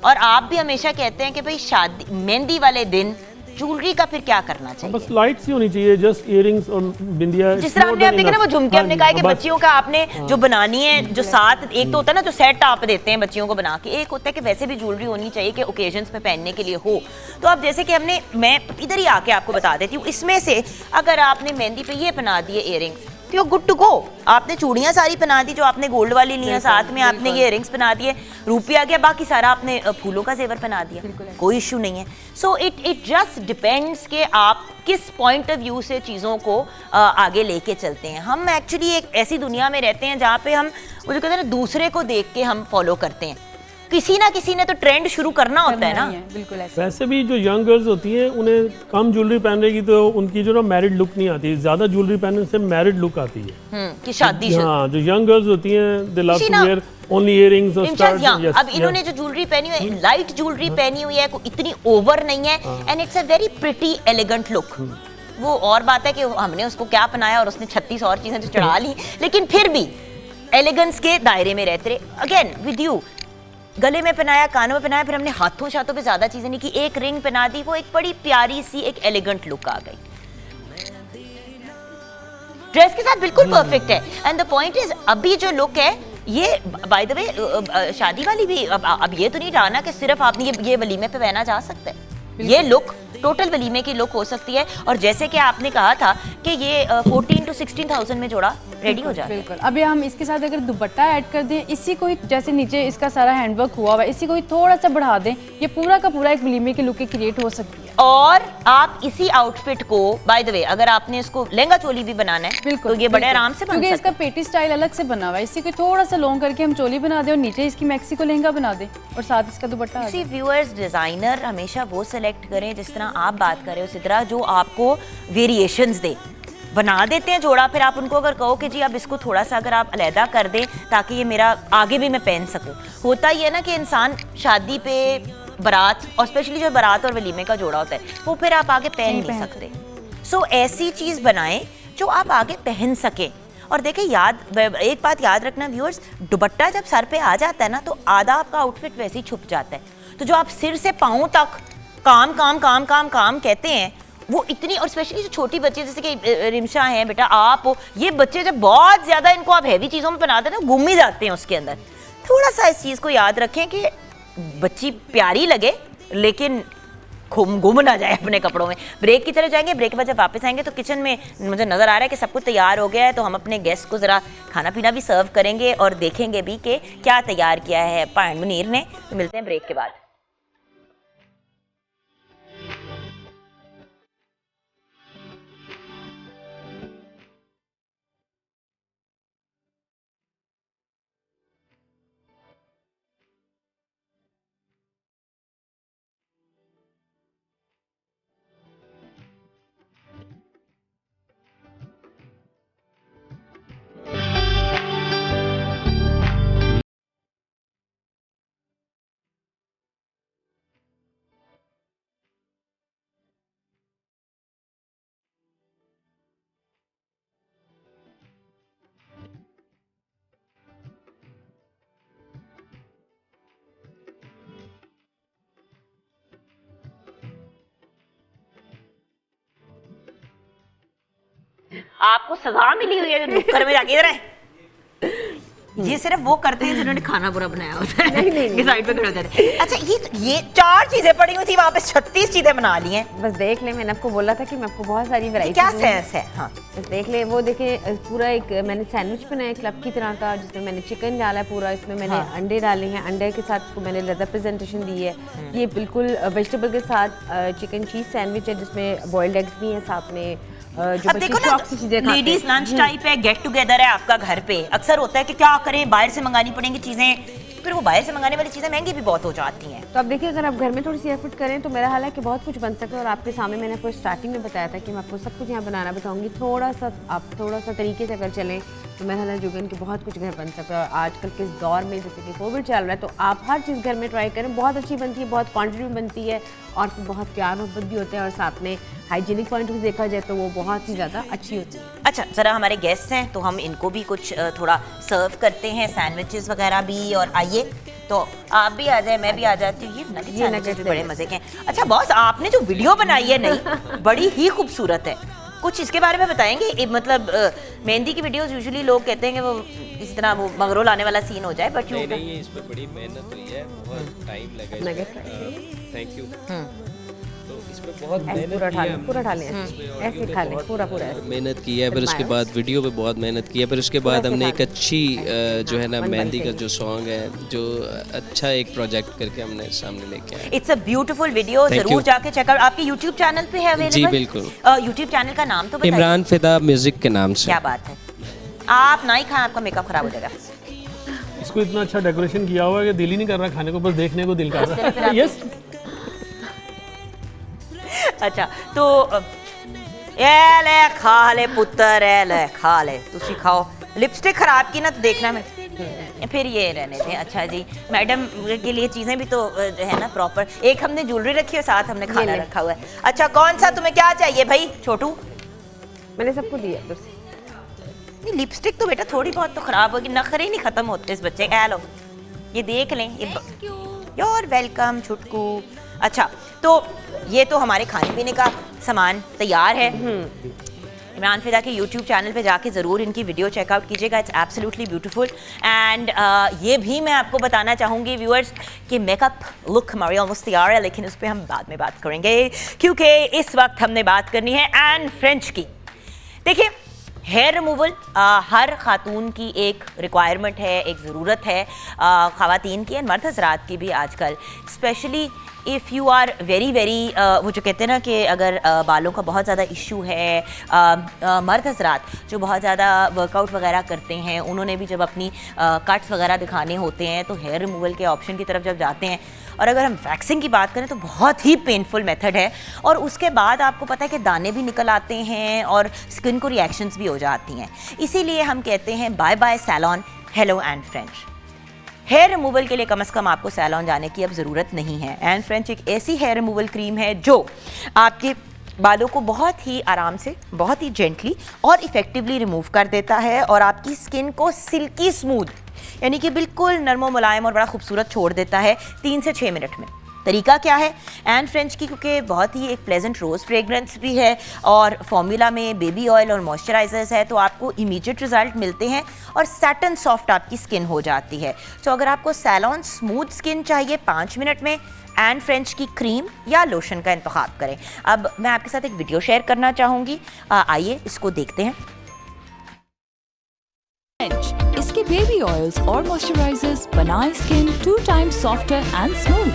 और आप भी हमेशा कहते हैं कि भाई शादी मेहंदी वाले दिन ज्वेलरी का फिर क्या करना चाहिए? बस लाइट सी होनी चाहिए, जस्ट इयरिंग्स और बिंदिया। जिस तरह हमने आप देखे ना वो झुमके, हमने कहा है कि बच्चियों का आपने जो बनानी है, जो साथ एक तो होता है ना जो सेट आप देते हैं बच्चियों को बना के, एक होता है कि वैसे भी ज्वेलरी होनी चाहिए कि ओकेजन्स पे पहनने के लिए हो। तो अब जैसे कि मैं इधर ही आके आपको बता देती हूँ, इसमें से अगर आपने मेहंदी पे ये पहना दिए इयरिंग्स तो यू गुड टू गो। आपने चूड़ियाँ सारी पहना दी जो आपने गोल्ड वाली ली हैं, साथ में आपने ये इयरिंग्स पहना दिए, रुपया गया, बाकी सारा आपने फूलों का जेवर पहना दिया, कोई इशू नहीं है। सो इट जस्ट डिपेंड्स कि आप किस पॉइंट ऑफ व्यू से चीज़ों को आगे लेके चलते हैं। हम एक्चुअली एक ऐसी दुनिया में रहते हैं जहाँ पे हम वो जो कहते हैं ना दूसरे को देख के हम फॉलो करते हैं। किसी ना किसी ने तो ट्रेंड शुरू करना होता है ना। बिल्कुल ऐसा। वैसे भी जो यंग गर्ल्स होती हैं उन्हें कम ज्वेलरी पहनेगी तो उनकी जो ना मैरिड लुक नहीं आती, ज्यादा ज्वेलरी पहनने से मैरिड लुक आती है कि शादी हाँ, जो यंग गर्ल्स होती हैं they love to wear only earrings और स्टड्स। अब इन्होंने जो ज्वेलरी पहनी हुई है, लाइट ज्वेलरी पहनी हुई है, कोई इतनी ओवर नहीं है, and it's a very pretty elegant look. वो और बात है कि हमने उसको क्या पहनाया और उसने 36 और चीजें तो चढ़ा ली, लेकिन फिर भी एलिगेंस के दायरे में रहते रहे। अगेन विद यू, गले में पहनाया, कानों में पहनाया, फिर हमने हाथों शाथों पे ज्यादा चीजें नहीं की, एक रिंग पहना दी, वो एक बड़ी प्यारी सी एक एलिगेंट लुक आ गई। ड्रेस के साथ बिल्कुल परफेक्ट है। एंड द पॉइंट इज अभी जो लुक है ये बाय द वे शादी वाली भी अब ये तो नहीं रहा ना कि सिर्फ आपने ये वलीमे पे पहना जा सकता है। ये लुक टोटल वलीमे की लुक हो सकती है। और जैसे कि आपने कहा था कि ये 14 to 16,000 में जोड़ा रेडी हो जाता है। बिल्कुल। अभी हम इसके साथ अगर दुपट्टा ऐड कर दें, इसी को जैसे नीचे इसका सारा हैंडवर्क हुआ हुआ है, इसी को थोड़ा सा बढ़ा दें, ये पूरा का पूरा एक वलीमे की लुक क्रिएट हो सकती है। और आप इसी आउटफिट को बाय द वे अगर आपने इसको लहंगा चोली भी बनाना है बिल्कुल, तो ये बड़े आराम से बन क्योंकि सकता इसका पेटी स्टाइल अलग से बना हुआ है। इसी को थोड़ा सा लॉन्ग करके हम चोली बना दें और नीचे इसकी मैक्सी को लहंगा बना दें और साथ इसका दुपट्टा आ जाए। व्यूअर्स, डिजाइनर हमेशा वो सिलेक्ट करें जिस तरह आप बात कर रहे हो उसी तरह जो आपको वेरिएशंस दे। बना देते हैं जोड़ा, फिर आप उनको अगर कहो कि जी अब इसको थोड़ा सा अगर आप अलहदा कर दें ताकि ये मेरा आगे भी मैं पहन सकूं। होता ही है ना कि इंसान शादी पे, बारात, और स्पेशली जो बारात और वलीमे का जोड़ा होता है वो फिर आप आगे पहन नहीं सकते। सो ऐसी चीज़ बनाएं जो आप आगे पहन सकें। और देखिए एक बात याद रखना व्यूअर्स, दुपट्टा जब सर पे आ जाता है ना तो आधा आपका आउटफिट वैसे ही छुप जाता है। तो जो आप सिर से पाँव तक काम काम काम काम काम कहते हैं वो इतनी, और स्पेशली जो छोटी बच्चे जैसे कि रिमशा हैं, बेटा आप हो, ये बच्चे जब बहुत ज़्यादा इनको आप हैवी चीज़ों में बनाते हैं ना गुम ही जाते हैं उसके अंदर। थोड़ा सा इस चीज़ को याद रखें कि बच्ची प्यारी लगे लेकिन गुम ना जाए अपने कपड़ों में। ब्रेक की तरफ जाएंगे, ब्रेक के बाद जब वापस आएंगे तो किचन में मुझे नज़र आ रहा है कि सब कुछ तैयार हो गया है, तो हम अपने गेस्ट को ज़रा खाना पीना भी सर्व करेंगे और देखेंगे भी कि क्या तैयार किया है पान मुनीर ने। तो मिलते हैं ब्रेक के बाद। आपको सजा मिली हुई है जो नुक्कड़ में जाके इधर है। ये सिर्फ वो करते हैं जिन्होंने खाना बुरा बनाया होता है। नहीं। साइड पे खड़े होते हैं। अच्छा ये 4 चीजें पड़ी हुई थी, वहाँ पे 36 चीजें बना ली हैं। बस देख ले, मैंने आपको बोला था कि मैं आपको बहुत सारी वैरायटी क्या सेंस है। हाँ बस देख ले, वो देखे पूरा एक मैंने सैंडविच बनाया क्लब की तरह का, जिसमें मैंने चिकन डाला है पूरा, इसमें मैंने अंडे डाले हैं, अंडे के साथ इसको मैंने लेदर प्रेजेंटेशन दी है। ये बिल्कुल वेजिटेबल के साथ चिकन चीज़ सैंडविच है जिसमें बॉइल्ड एग्स भी हैं साथ में। अब देखो ना, लेडीज लंच टाइप है, गेट टुगेदर है आपका घर पे। अक्सर होता है कि क्या करें, बाहर से मंगानी पड़ेंगी चीजें, तो फिर वो बाहर से मंगाने वाली चीज़ें महंगी भी बहुत हो जाती हैं। तो अब देखिए, अगर आप घर में थोड़ी सी एफर्ट करें तो मेरा हाल है कि बहुत कुछ बन सकता है। और आपके सामने मैंने आपको स्टार्टिंग में बताया था कि मैं आपको सब कुछ यहाँ बनाना बताऊँगी। आप थोड़ा सा तरीके से अगर चलें तो मेरा हाल है जुगन कि बहुत कुछ घर बन सकता है। और आजकल के इस दौर में जैसे कि कोविड चल रहा है, तो आप हर चीज़ घर में ट्राई करें। बहुत अच्छी बनती है, बहुत क्वान्टिटी में बनती है और बहुत प्यार मोहब्बत भी होते हैं। और साथ में हाइजीनिक पॉइंट से देखा जाए तो वो बहुत ही ज़्यादा अच्छी होती है। अच्छा, ज़रा हमारे गेस्ट हैं तो हम इनको भी कुछ थोड़ा सर्व करते हैं, सैंडविचेस वगैरह भी। और आइए, तो आप भी आ जाए, मैं भी आ जाती हूँ। ये नगेट सैंडविचेस भी बड़े मज़े के हैं। अच्छा बॉस, आपने जो वीडियो बनाई है नई, बड़ी ही खूबसूरत है। कुछ इसके बारे में बताएंगे? मतलब मेहंदी की वीडियोस यूजुअली लोग कहते हैं कि वो इस तरह वो मगरोल आने वाला सीन हो जाए, बट नहीं, इसमें बड़ी मेहनत हुई है, बहुत टाइम लगा। Thank you. तो इसमें बहुत मेहनत की है, फिर उसके बाद वीडियो पे बहुत मेहनत की है, फिर उसके बाद हमने एक अच्छी जो है ना मेहंदी का जो सॉन्ग है, जो अच्छा एक प्रोजेक्ट करके हमने सामने लेके आए। इट्स अ ब्यूटीफुल वीडियो, जरूर जाके चेकआउट। आपके YouTube चैनल पे है अवेलेबल? जी बिल्कुल। YouTube चैनल का नाम तो बताइए। इमरान फिदा म्यूजिक के नाम से। क्या बात है, आप ना ही खाएं, आपका मेकअप खराब हो जाएगा। इसको इतना अच्छा डेकोरेशन किया हुआ है कि दिल ही नहीं कर रहा खाने को, बस देखने को दिल कर रहा है। यस। अच्छा, तो ए ले खा ले पुत्र, ए ले खा ले, तुसी खाओ। लिपस्टिक खराब की ना तो देखना मैं फिर ये रहने दें। अच्छा जी, मैडम के लिए चीज़ें भी तो है ना प्रॉपर। एक हमने ज्वेलरी रखी है, साथ हमने खाना रखा हुआ है। अच्छा, कौन सा तुम्हें क्या चाहिए भाई छोटू? मैंने सबको दिया। नहीं, लिपस्टिक तो बेटा थोड़ी बहुत तो खराब होगी, नखरे ही नहीं खत्म होते इस बच्चे के। लो ये देख लें। योर वेलकम छुटकू। अच्छा, तो ये तो हमारे खाने पीने का सामान तैयार है। इमरान फिदा के YouTube चैनल पे जाके ज़रूर इनकी वीडियो चेकआउट कीजिएगा। It's absolutely beautiful. एंड ये भी मैं आपको बताना चाहूँगी व्यूअर्स कि मेकअप लुक हमारी ऑलमोस्ट तैयार है, लेकिन उस पर हम बाद में बात करेंगे, क्योंकि इस वक्त हमने बात करनी है एन फ्रेंच की। देखिए, हेयर रिमूवल हर खातून की एक रिक्वायरमेंट है, एक ज़रूरत है, ख़वातीन की और मर्द हज़रात की भी आजकल। Specially if you are very वो जो कहते हैं ना कि अगर बालों का बहुत ज़्यादा इशू है, मर्द हज़रात जो बहुत ज़्यादा वर्कआउट वगैरह करते हैं, उन्होंने भी जब अपनी कट्स वगैरह दिखाने होते हैं तो हेयर रिमूवल के ऑप्शन की तरफ जब जाते हैं। और अगर हम वैक्सिंग की बात करें तो बहुत ही पेनफुल मेथड है, और उसके बाद आपको पता है कि दाने भी निकल आते हैं और स्किन को रिएक्शंस भी हो जाती हैं। इसीलिए हम कहते हैं bye bye salon hello Anne French. Hair removal के लिए कम से कम आपको सैलॉन जाने की अब ज़रूरत नहीं है। एन फ्रेंच एक ऐसी हेयर रिमूवल क्रीम है जो आपके बालों को बहुत ही आराम से, बहुत ही जेंटली और इफ़ेक्टिवली रिमूव कर देता है, और आपकी स्किन को सिल्की स्मूथ यानी कि बिल्कुल नरमो मुलायम और बड़ा खूबसूरत छोड़ देता है 3 से 6 मिनट में। तरीका क्या है? एन फ्रेंच की क्योंकि बहुत ही एक प्लेजेंट रोज़ फ्रेगरेंस भी है और फॉर्मूला में बेबी ऑयल और मॉइस्चराइजर्स है, तो आपको इमीडिएट रिजल्ट मिलते हैं और सैटन सॉफ्ट आपकी स्किन हो जाती है। तो अगर आपको सैलॉन स्मूथ स्किन चाहिए 5 मिनट में, एन फ्रेंच की क्रीम या लोशन का इंतखाब करें। अब मैं आपके साथ एक वीडियो शेयर करना चाहूँगी, आइए इसको देखते हैं। इसके बेबी ऑयल्स और मॉइस्चराइजर्स बनाए skin 2 times softer and smooth.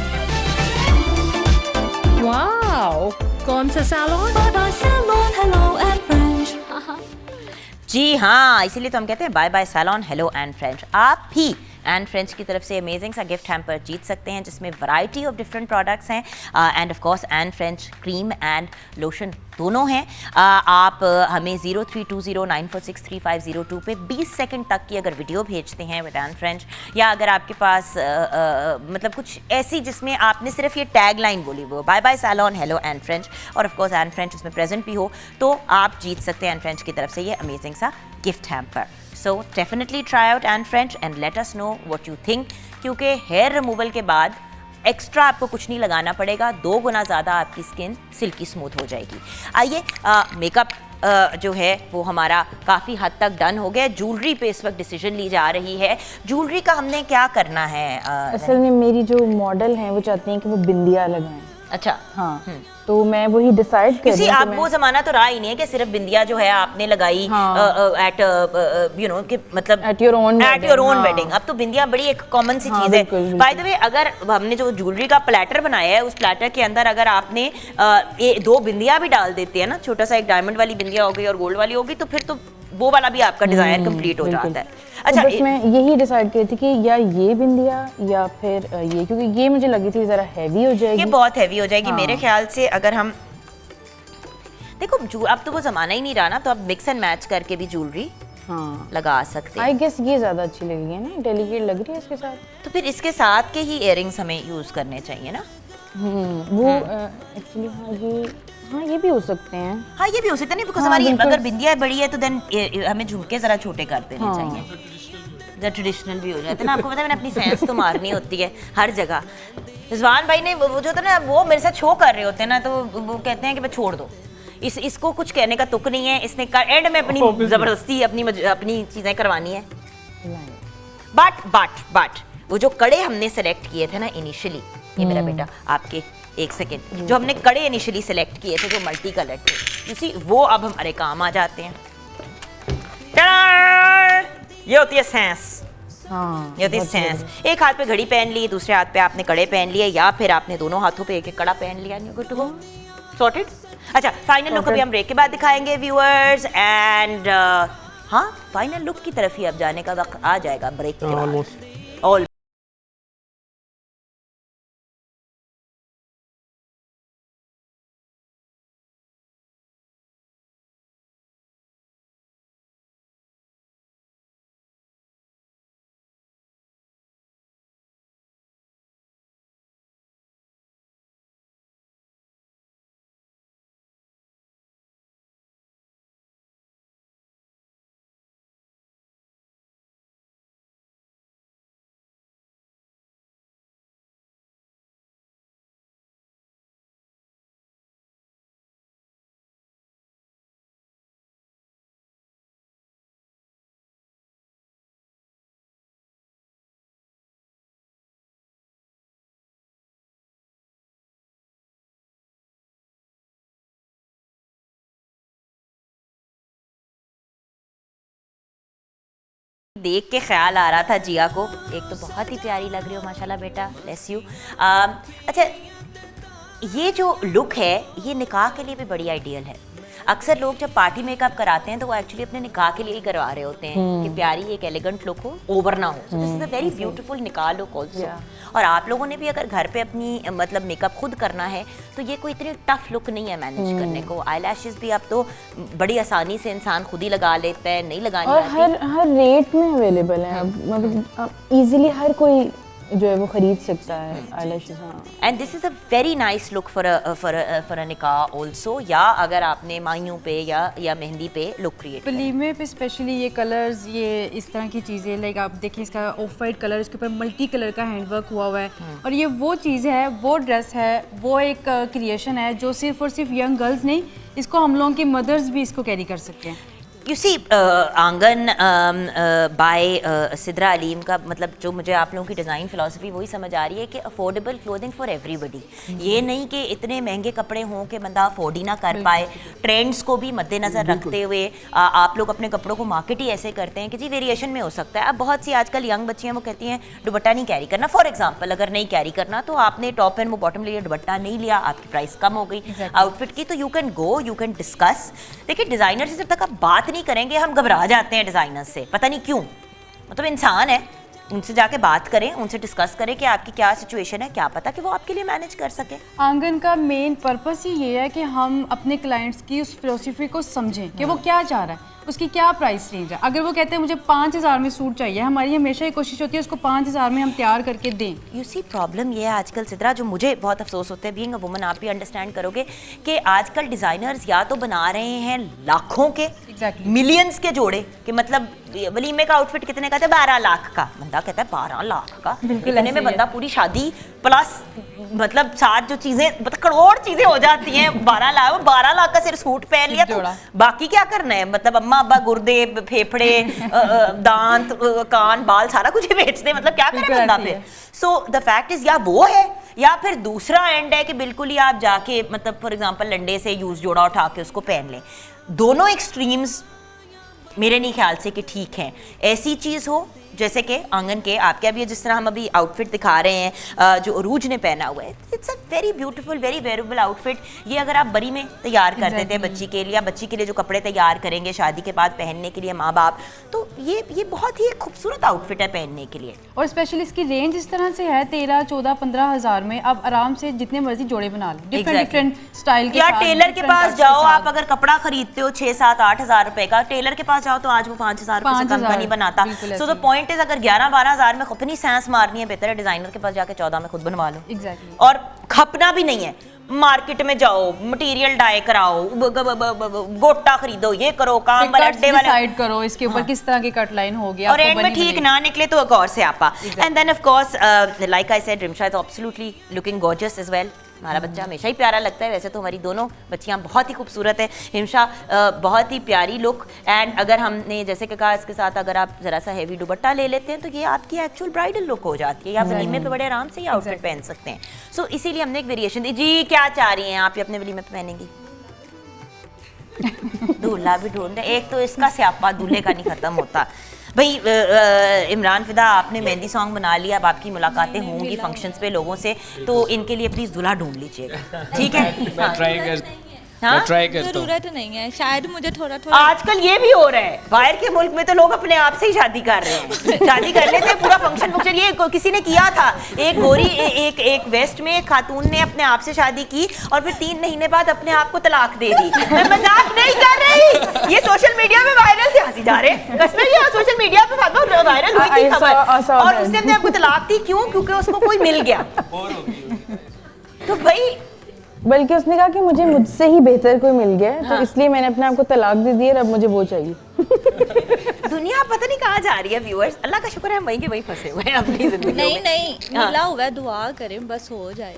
Wow, कौन सा salon? Bye bye salon hello and French. जी हाँ, इसीलिए तो हम कहते हैं bye bye salon hello and French. आप भी एन फ्रेंच की तरफ से अमेजिंग सा गिफ्ट हैम्पर जीत सकते हैं जिसमें वैरायटी ऑफ डिफरेंट प्रोडक्ट्स हैं, and of course Anne French cream and lotion दोनों हैं। आप हमें 0320946350 पे 20 सेकंड तक की अगर वीडियो भेजते हैं विद एन फ्रेंच, या अगर आपके पास मतलब कुछ ऐसी जिसमें आपने सिर्फ ये टैग लाइन बोली वो bye bye salon hello Anne French, और ऑफ कोर्स एन फ्रेंच उसमें प्रेजेंट भी हो, तो आप जीत सकते हैं एन फ्रेंच की तरफ से ये अमेजिंग सा gift hamper. So definitely try out Anne French and let us know what you think, क्योंकि हेयर रिमूवल के बाद एक्स्ट्रा आपको कुछ नहीं लगाना पड़ेगा, 2 गुना ज़्यादा आपकी स्किन सिल्की स्मूथ हो जाएगी। आइए, मेकअप जो है वो हमारा काफ़ी हद तक डन हो गया। ज्वेलरी पे इस वक्त डिसीजन ली जा रही है। ज्वेलरी का हमने क्या करना है? असल में मेरी जो मॉडल हैं वो चाहती हैं कि वो बिंदिया लगाएं। अच्छा, हाँ, तो मैं वही डिसाइड कर रही हूँ। आप वो जमाना तो रहा ही नहीं है कि सिर्फ बिंदिया जो है आपने लगाई एट यू नो कि मतलब एट योर ओन वेडिंग। अब तो बिंदिया बड़ी एक कॉमन सी चीज है। बाय द वे, अगर हमने जो ज्वेलरी का प्लेटर बनाया है उस प्लेटर के अंदर अगर आपने 2 बिंदिया भी डाल देते हैं ना, छोटा सा एक डायमंड वाली बिंदिया हो गई और गोल्ड वाली होगी, तो फिर तो वो वाला भी आपका डिज़ायर कंप्लीट हो जाता है। अच्छा, तो बस मैं यही डिसाइड की थी कि या ये बिंदिया या फिर ये, क्योंकि ये मुझे लगी थी ज़रा हैवी हो जाएगी। ये बहुत हैवी हो जाएगी मेरे ख्याल से। अगर हम देखो अब तो वो ज़माना ही नहीं रहा ना, तो अब मिक्स एंड मैच करके भी ज्वेलरी लगा सकते हैं। आई गेस ये ज़्यादा अच्छी लगेगी है ना, डेलिकेट लग रही है इसके साथ। तो फिर इसके साथ के ही इयररिंग्स हमें यूज़ करने चाहिए ना। वो एक्चुअली हाँ ये भी हो सकते हैं। हाँ ये भी हो सकता है नहीं, बिकॉज हमारी अगर बिंदिया बड़ी है तो देन हमें झुमके जरा छोटे कर देने चाहिए, जरा ट्रेडिशनल भी हो जाते हैं ना। आपको पता है मैंने अपनी सेंस तो मारनी होती है हर जगह। रिजवान भाई ने वो जो था ना, वो मेरे साथ शो कर रहे होते हैं ना, तो वो कहते हैं कि मैं छोड़ दो, इसको कुछ कहने का तुक नहीं है, इसने एंड में अपनी जबरदस्ती अपनी चीज़ें करवानी है। बट वो जो कड़े हमने सेलेक्ट किए थे ना इनिशियली, ये मेरा बेटा आपके एक सेकेंड, जो हमने कड़े इनिशियली सेलेक्ट किए थे जो मल्टी कलर थे, यू सी वो अब हमारे काम आ जाते हैं। ये होती है सेंस। ये होती है सेंस। एक हाथ पे घड़ी पहन ली, दूसरे हाथ पे आपने कड़े पहन लिए, या फिर आपने दोनों हाथों पे एक एक कड़ा पहन लिया, गुड टू गो, सॉर्टेड। अच्छा, फाइनल लुक अभी हम ब्रेक के बाद दिखाएंगे व्यूअर्स, एंड हाँ फाइनल लुक की तरफ ही अब जाने का वक्त आ जाएगा ब्रेक के बाद। देख के ख्याल आ रहा था जिया को, एक तो बहुत ही प्यारी लग रही हो माशाल्लाह बेटा, ब्लेस यू। अच्छा, ये जो लुक है ये निकाह के लिए भी बड़ी आइडियल है। अक्सर लोग जब पार्टी मेकअप कराते हैं तो वो एक्चुअली अपने निकाह के लिए ही करवा रहे होते हैं कि प्यारी एक एलिगेंट लुक हो, ओवर ना हो। So this is a very beautiful निकाह लुक ऑल्सो। और आप लोगों ने भी अगर घर पे अपनी मतलब मेकअप खुद करना है तो ये कोई इतनी टफ लुक नहीं है मैनेज करने को। आई लैशेस भी अब तो बड़ी आसानी से इंसान खुद ही लगा लेता है, नहीं लगानी और आती। हर रेट में अवेलेबल है, मतलब इजीली हर कोई जो है वो खरीद सकता है eyelashes. And this is a very nice look for a निकाह ऑल्सो, या अगर आपने मायूं पे या मेहंदी पे लुक क्रिएट वलीमे पे स्पेशली ये कलर्स, ये इस तरह की चीज़ें, लाइक आप देखें इसका ऑफ वाइट कलर, इसके ऊपर मल्टी कलर का हैंडवर्क हुआ हुआ है, और ये वो चीज़ है, वो ड्रेस है, वो एक क्रिएशन है जो सिर्फ और सिर्फ यंग गर्ल्स नहीं, इसको हम लोगों की मदर्स भी इसको कैरी कर सकते हैं। यू सी आंगन बाय सिद्रा अलीम का मतलब जो मुझे आप लोगों की डिज़ाइन फ़िलासफ़ी वही समझ आ रही है कि अफोर्डेबल क्लोथिंग फॉर एवरीबडी। ये नहीं कि इतने महंगे कपड़े हों कि बंदा अफोर्ड ही ना कर पाए। ट्रेंड्स को भी मद्देनज़र रखते हुए आप लोग अपने कपड़ों को मार्केट ही ऐसे करते हैं कि जी वेरिएशन में हो सकता है। अब बहुत सी आजकल यंग बच्चियाँ वो कहती हैं दुपट्टा नहीं कैरी करना, फॉर एग्जाम्पल अगर नहीं कैरी करना तो आपने टॉप एंड वो बॉटम लिया, दुपट्टा नहीं लिया, आपकी प्राइस कम हो गई आउटफिट की, तो you can go, you can discuss. देखिए डिज़ाइनर से जब तक आप बात नहीं करेंगे हम घबरा जाते हैं डिज़ाइनर्स से, पता नहीं क्यों। मतलब इंसान है, उनसे जाके बात करें, उनसे डिस्कस करें कि आपकी क्या सिचुएशन है, क्या पता कि वो आपके लिए मैनेज कर सके। आंगन का मेन पर्पस ही ये है कि हम अपने क्लाइंट्स की उस फिलोसफी को समझें कि वो क्या चाह रहा है, उसकी क्या प्राइस रेंज है। अगर वो कहते हैं मुझे 5000 में सूट चाहिए, हमारी हमेशा ये कोशिश होती है उसको 5000 में हम तैयार करके दें। यू सी प्रॉब्लम ये है आजकल सिद्रा, जो मुझे बहुत अफसोस होता है बीइंग अ वुमन, आप भी अंडरस्टैंड करोगे कि आजकल डिज़ाइनर्स या तो बना रहे हैं लाखों के, मिलियंस के जोड़े, कि मतलब वलीमे का आउटफिट कितने का था, 12 लाख का। बंदा कहता है 12 लाख का, इतने में बंदा पूरी शादी प्लस मतलब साथ जो चीज़ें मतलब करोड़ चीज़ें हो जाती हैं। 12 लाख का सिर्फ सूट पहन लिया तो बाकी क्या करना है। मतलब अम्मा अब्बा गुर्दे, फेफड़े, दांत, कान, बाल सारा कुछ बेचते हैं, मतलब क्या करे बंदा फिर। सो द फैक्ट इज या वो है या फिर दूसरा एंड है कि बिल्कुल ही आप जाके मतलब फॉर एग्जांपल लंडे से यूज जोड़ा उठा के उसको पहन लें। दोनों एक्सट्रीम्स मेरे नहीं ख्याल से कि ठीक हैं। ऐसी चीज़ हो जैसे कि आंगन के आपके अभी जिस तरह हम अभी आउटफिट दिखा रहे हैं जो अरूज ने पहना हुआ है, it's a very beautiful very wearable outfit. ये अगर आप बरी में तैयार कर देते हैं बच्ची के लिए, या बच्ची के लिए जो कपड़े तैयार करेंगे शादी के बाद पहनने के लिए माँ बाप, तो ये बहुत ही खूबसूरत आउटफिट है पहनने के लिए। और स्पेशली इसकी रेंज इस तरह से है 13, 14, 15 हज़ार में आप आराम से जितने मर्जी जोड़े बना लें, डिफरेंट स्टाइल के। या टेलर के पास जाओ, आप अगर कपड़ा खरीदते हो 6, 7, 8 हज़ार रुपए का, टेलर के पास जाओ तो आज वो 5 हज़ार रुपए से कम का नहीं बनाता। सो द पॉइंट इज, अगर 11, 12 हज़ार में अपनी सांस मारनी है, बेहतर है डिजाइनर के पास जाके 14 में खुद बनवा लो। एग्जैक्टली। और खपना भी नहीं है, मार्केट में जाओ, मटेरियल डाई कराओ, गोटा खरीदो, ये करो, काम वाले अड्डे वाले डिसाइड करो इसके ऊपर किस तरह की कट लाइन होगी, और एंड में ठीक ना निकले तो एक और से आपा। And then of course like I said, Rimsha is absolutely looking gorgeous as well. हमारा बच्चा हमेशा ही प्यारा लगता है, वैसे तो हमारी दोनों बच्चियां बहुत ही खूबसूरत है। हिमशा बहुत ही प्यारी लुक, एंड अगर हमने जैसे कि कहा इसके साथ अगर आप ज़रा सा हैवी दुपट्टा ले लेते हैं तो ये आपकी एक्चुअल ब्राइडल लुक हो जाती है। आप वलीमे पे बड़े आराम से ये आउटफिट पहन सकते हैं। सो इसीलिए हमने एक वेरिएशन दी। जी क्या चाह रही हैं आप, ये अपने वलीमे पे पहनेंगी? दूल्हा भी ढूंढ रहे, एक तो इसका स्यापा दूल्हे का नहीं खत्म होता। भाई इमरान फिदा, आपने मेहंदी सॉन्ग बना लिया, अब आपकी मुलाकातें होंगी फंक्शंस पे लोगों से, तो इनके लिए प्लीज दूल्हा ढूंढ लीजिएगा, ठीक है? मैं ट्राई करता हूँ। जरूरत नहीं है, शायद मुझे थोड़ा थोड़ा। आजकल ये भी हो रहा है, बाहर के मुल्क में तो लोग अपने आप से ही शादी कर रहे हैं, शादी कर लेते हैं, पूरा फंक्शन ये किसी ने किया था, एक गोरी एक वेस्ट में एक खातून ने अपने आप से शादी की और फिर 3 महीने बाद अपने आप को तलाक दे दी। मैं मजाक नहीं कर रही, ये सोशल मीडिया में वायरल थे, हंसी जा रहे कसमें, ये सोशल मीडिया पे वायरल हुई थी खबर, और उसने अपने आप को तलाक दी। क्यों? क्योंकि उसको कोई मिल गया। तो भाई, बल्कि उसने कहा कि मुझे मुझसे ही बेहतर कोई मिल गया है, तो इसलिए मैंने अपने आप को तलाक दे दी और अब मुझे वो चाहिए। दुनिया पता नहीं कहाँ जा रही है व्यूअर्स, अल्लाह का शुक्र है हम वहीं के वहीं फंसे हुए हैं अपनी जिंदगी में। नहीं मिला हुआ है, दुआ करें बस हो जाए।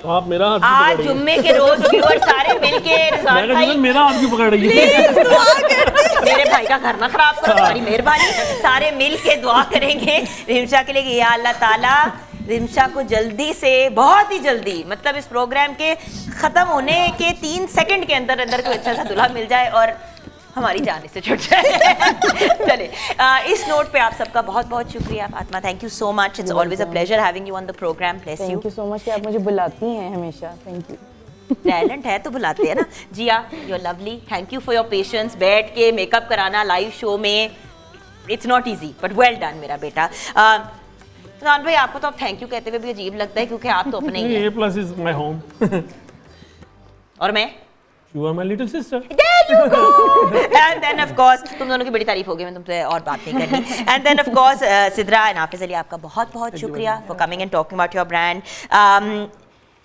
तो आप मेरा हाथ आज जुम्मे के रोज व्यूअर्स सारे मिलके रिजवान भाई मेरा हाथ क्यों पकड़ रही है? मेरे भाई का घर ना खराब करो, तुम्हारी मेहरबानी। सारे मिल के दुआ करेंगे रिमशा के लिए कि या अल्लाह ताला रिमशा को जल्दी से, बहुत ही जल्दी, मतलब इस प्रोग्राम के ख़त्म होने के 3 सेकंड के अंदर अंदर कोई अच्छा सा दूल्हा मिल जाए और हमारी जान से छुट जाए। चले इस नोट पे आप सबका बहुत बहुत शुक्रिया Fatima, thank you so much, it's always a pleasure having you on the program. Bless you. Thank you so much कि आप मुझे बुलाती हैं हमेशा। Thank you. टैलेंट है तो बुलाते हैं ना। Jiya, you are lovely, thank you for your patience. बैठ के मेकअप कराना लाइव शो में, it's not easy but well done मेरा बेटा। रान भाई, आपको तो अब थैंक यू कहते हुए भी अजीब लगता है क्योंकि आप तो अपने ही हैं। A+ is my home. और मैं? You are my little sister. There you go. And then of course, तुम दोनों की बड़ी तारीफ होगी, मैं तुमसे और बात नहीं करनी। And then of course, Sidra and Hafiz Ali, आपका बहुत बहुत शुक्रिया for coming and talking about your brand.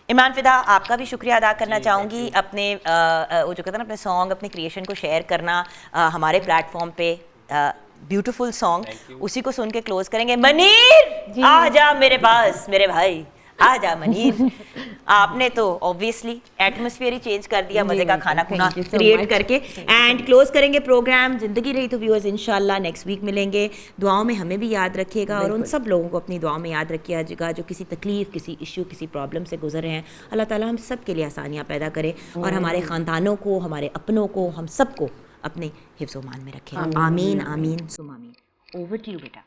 Imran फिदा, आपका भी शुक्रिया अदा करना चाहूँगी, अपने वो जो कहते हैं ना, अपने सॉन्ग, अपने क्रिएशन को शेयर करना हमारे प्लेटफॉर्म पे। ब्यूटीफुल सॉन्ग, उसी को सुन के क्लोज करेंगे। मनीर आ जा मेरे पास, मेरे भाई आ जा मनीर। आपने तो ऑब्वियसली एटमॉस्फेयर ही चेंज कर दिया, मजे का खाना खुना क्रिएट करके। एंड क्लोज करेंगे प्रोग्राम। जिंदगी रही तो व्यूअर्स इंशाल्लाह नेक्स्ट वीक मिलेंगे। दुआओं में हमें भी याद रखिएगा और उन सब लोगों को अपनी दुआओं में याद रखिएगा जो किसी तकलीफ, किसी इशू, किसी प्रॉब्लम से गुजर रहे हैं। अल्लाह ताला हम सब के लिए आसानियाँ पैदा करे और हमारे ख़ानदानों को, हमारे अपनों को, हम सबको अपने हिफ्ज़-ओ-मान में रखें। आमीन आमीन सुम आमीन। ओवर टू यू बेटा।